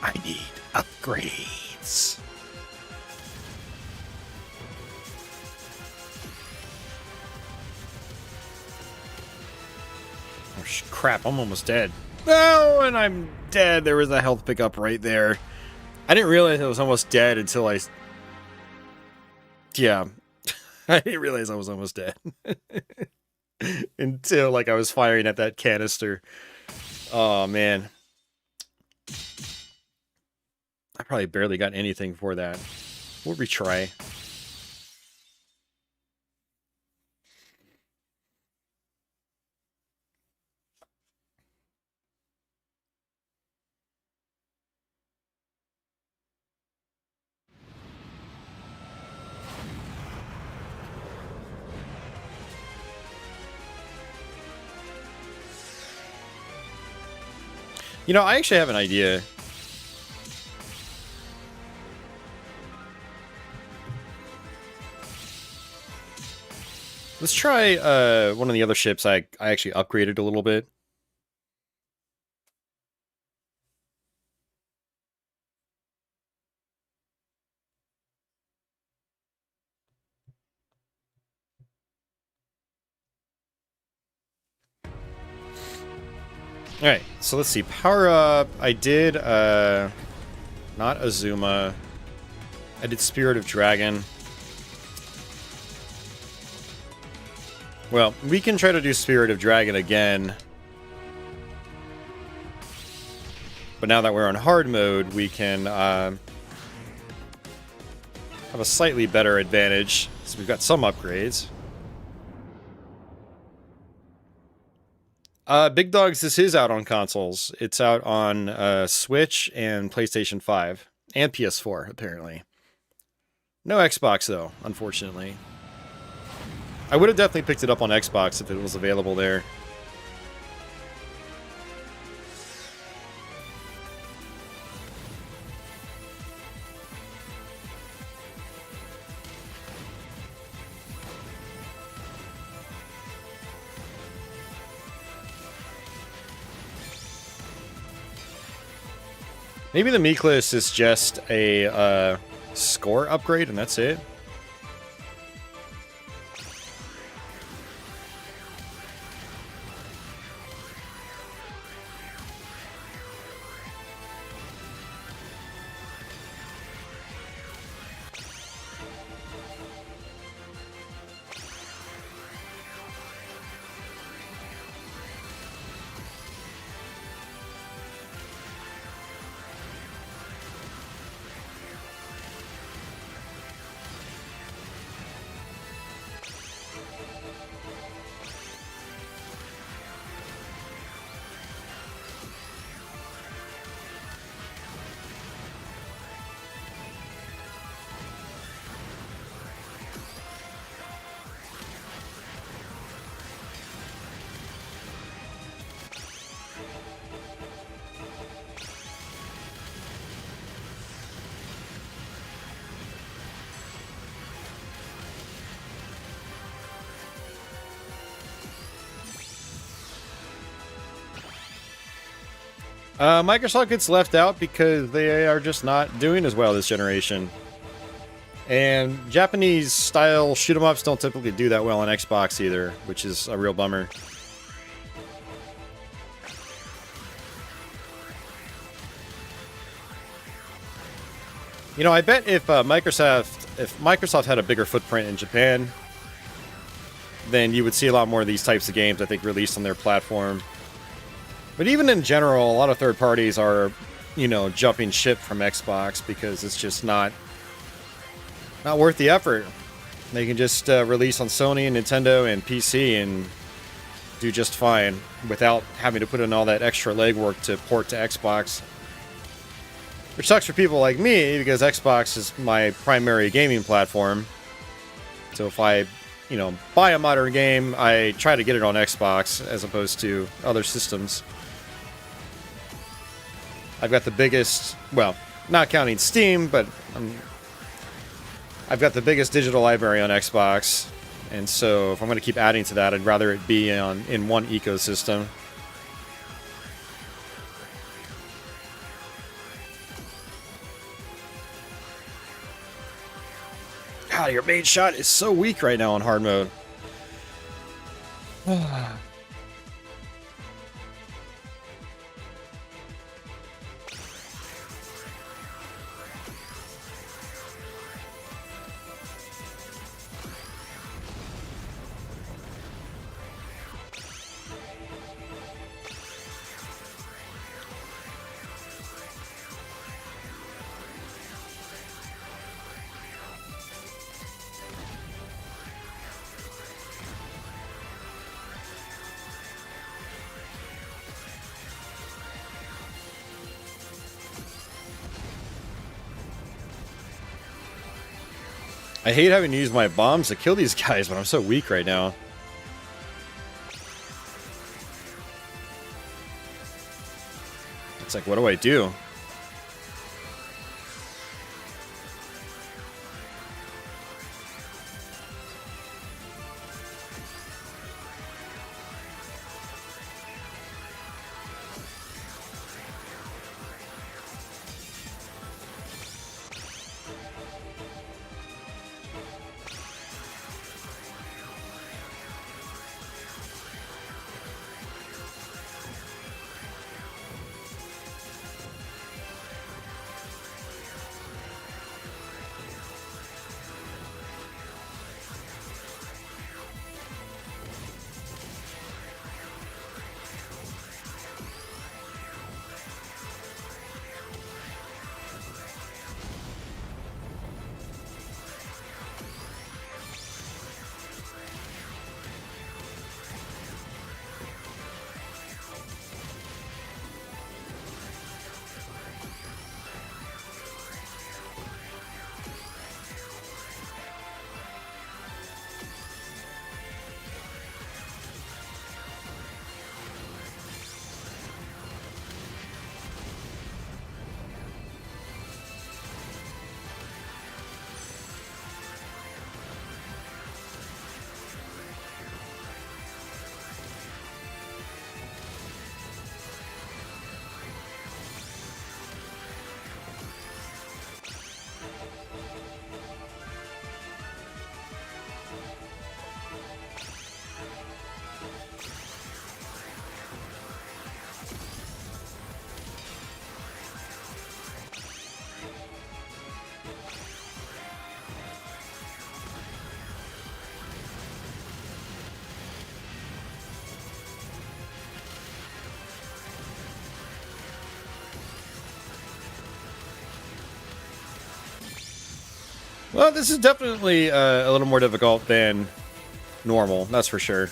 I need upgrades. Oh, crap, I'm almost dead. No, and I'm dead. There was a health pickup right there. I didn't realize I was almost dead until I... Yeah. I didn't realize I was almost dead. Until, like, I was firing at that canister. Oh, man. I probably barely got anything for that. We'll retry. You know, I actually have an idea. Let's try one of the other ships I actually upgraded a little bit. Alright, so let's see. Power up. I did, not Azuma. I did Spirit of Dragon. Well, we can try to do Spirit of Dragon again. But now that we're on hard mode, we can, have a slightly better advantage. So we've got some upgrades. Big Dogs, this is out on consoles. It's out on Switch and PlayStation 5. And PS4, apparently. No Xbox, though, unfortunately. I would have definitely picked it up on Xbox if it was available there. Maybe the Miklos is just a score upgrade and that's it. Microsoft gets left out because they are just not doing as well this generation. And Japanese-style shoot-'em-ups don't typically do that well on Xbox either, which is a real bummer. You know, I bet if Microsoft had a bigger footprint in Japan, then you would see a lot more of these types of games, I think, released on their platform. But even in general, a lot of third parties are, you know, jumping ship from Xbox because it's just not worth the effort. They can just release on Sony and Nintendo and PC and do just fine without having to put in all that extra legwork to port to Xbox. Which sucks for people like me because Xbox is my primary gaming platform. So if I, you know, buy a modern game, I try to get it on Xbox as opposed to other systems. I've got the biggest, well, not counting Steam, but I've got the biggest digital library on Xbox, and so if I'm going to keep adding to that, I'd rather it be in one ecosystem. God, your main shot is so weak right now on hard mode. I hate having to use my bombs to kill these guys, but I'm so weak right now. It's like, what do I do? Well, this is definitely a little more difficult than normal, that's for sure.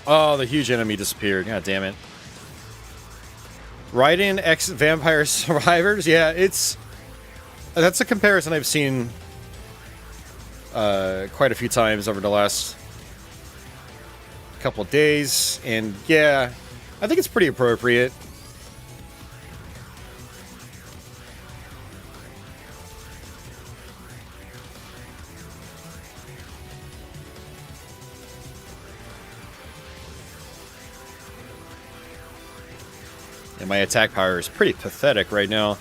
Oh, the huge enemy disappeared. God damn it. Raiden X Vampire Survivors? Yeah, that's a comparison I've seen quite a few times over the last couple of days, and yeah, I think it's pretty appropriate. And my attack power is pretty pathetic right now.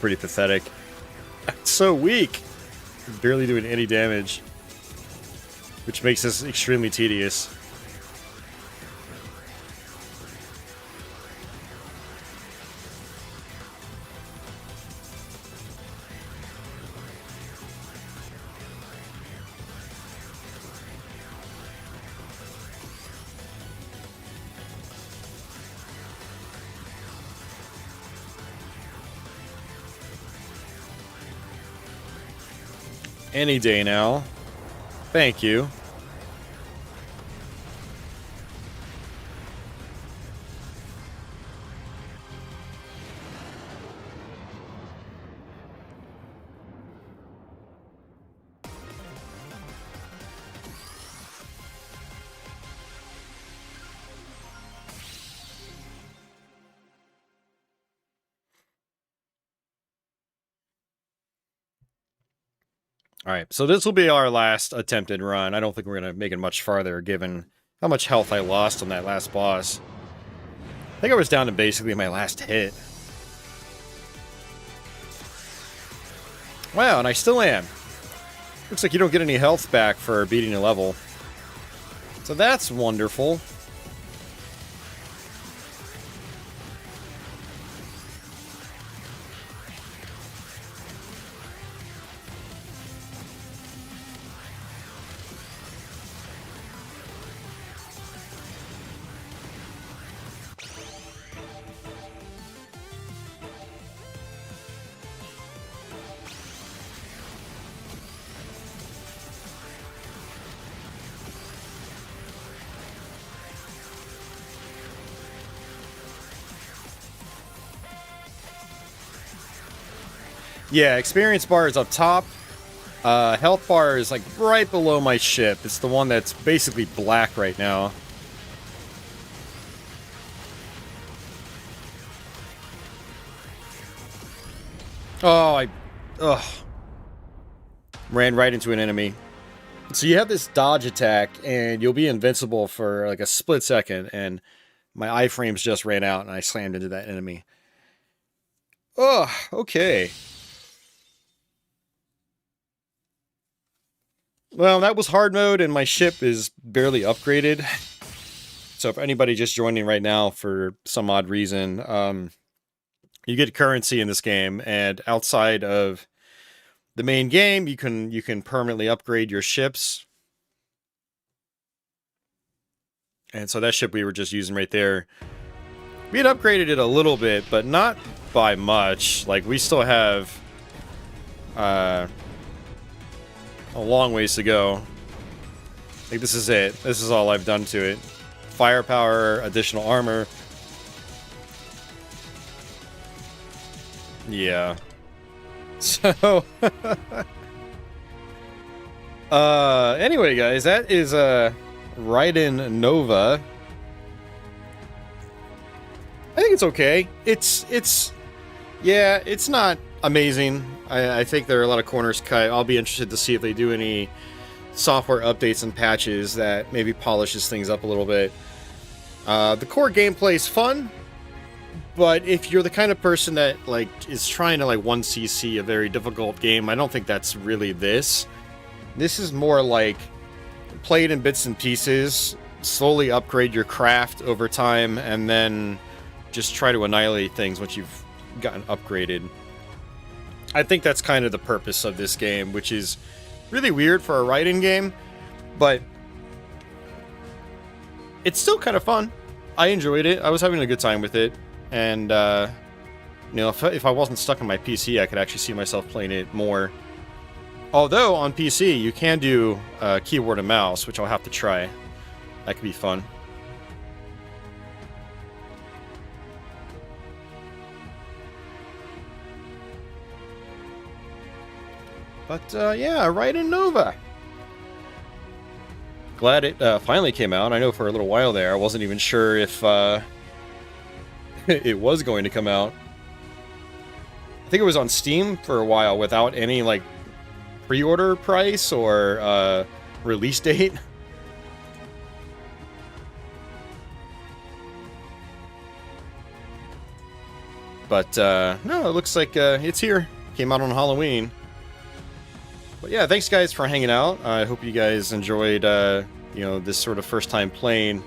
pretty pathetic. It's so weak. Barely doing any damage. Which makes this extremely tedious. Any day now. Thank you. Alright, so this will be our last attempted run. I don't think we're going to make it much farther, given how much health I lost on that last boss. I think I was down to basically my last hit. Wow, and I still am. Looks like you don't get any health back for beating a level. So that's wonderful. Yeah, experience bar is up top. Health bar is like right below my ship. It's the one that's basically black right now. Oh, ugh. Ran right into an enemy. So you have this dodge attack, and you'll be invincible for like a split second, and my iframes just ran out, and I slammed into that enemy. Ugh, okay. Well, that was hard mode, and my ship is barely upgraded. So if anybody just joining right now for some odd reason, you get currency in this game, and outside of the main game, you can permanently upgrade your ships. And so that ship we were just using right there, we had upgraded it a little bit, but not by much. Like, we still have a long ways to go. Like, this is it. This is all I've done to it. Firepower, additional armor. Yeah. So, anyway, guys, that is, Raiden NOVA. I think it's okay. Yeah, it's not amazing. I think there are a lot of corners cut. I'll be interested to see if they do any software updates and patches that maybe polishes things up a little bit. The core gameplay is fun, but if you're the kind of person that like is trying to like 1cc a very difficult game, I don't think that's really this. This is more like play it in bits and pieces, slowly upgrade your craft over time, and then just try to annihilate things once you've gotten upgraded. I think that's kind of the purpose of this game, which is really weird for a Raiden game, but it's still kind of fun. I enjoyed it. I was having a good time with it, and you know, if I wasn't stuck on my PC, I could actually see myself playing it more. Although on PC you can do keyboard and mouse, which I'll have to try. That could be fun. But yeah, Raiden NOVA. Glad it finally came out. I know for a little while there I wasn't even sure if it was going to come out. I think it was on Steam for a while without any like pre-order price or release date. But no, it looks like it's here. Came out on Halloween. But yeah, thanks guys for hanging out. I hope you guys enjoyed you know, this sort of first time playing.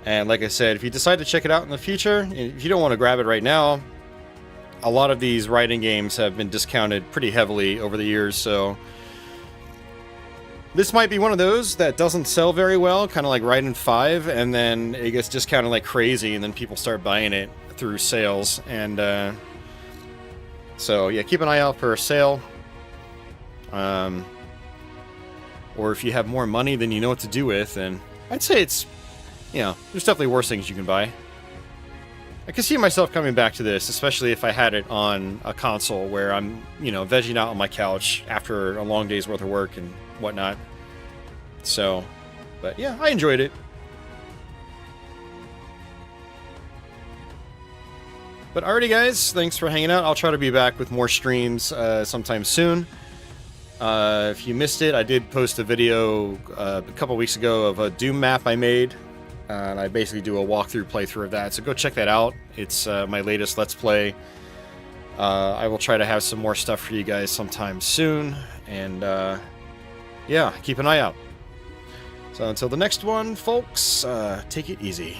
And like I said, if you decide to check it out in the future, if you don't want to grab it right now, a lot of these Raiden games have been discounted pretty heavily over the years, so this might be one of those that doesn't sell very well, kind of like Raiden 5, and then it gets discounted like crazy, and then people start buying it through sales. And so yeah, keep an eye out for a sale. Or if you have more money than you know what to do with, and I'd say it's, you know, there's definitely worse things you can buy. I can see myself coming back to this, especially if I had it on a console where I'm, you know, vegging out on my couch after a long day's worth of work and whatnot. So, but yeah, I enjoyed it. But alrighty guys, thanks for hanging out. I'll try to be back with more streams sometime soon. If you missed it, I did post a video a couple weeks ago of a Doom map I made. And I basically do a walkthrough playthrough of that, so go check that out. It's my latest Let's Play. I will try to have some more stuff for you guys sometime soon. And yeah, keep an eye out. So until the next one, folks, take it easy.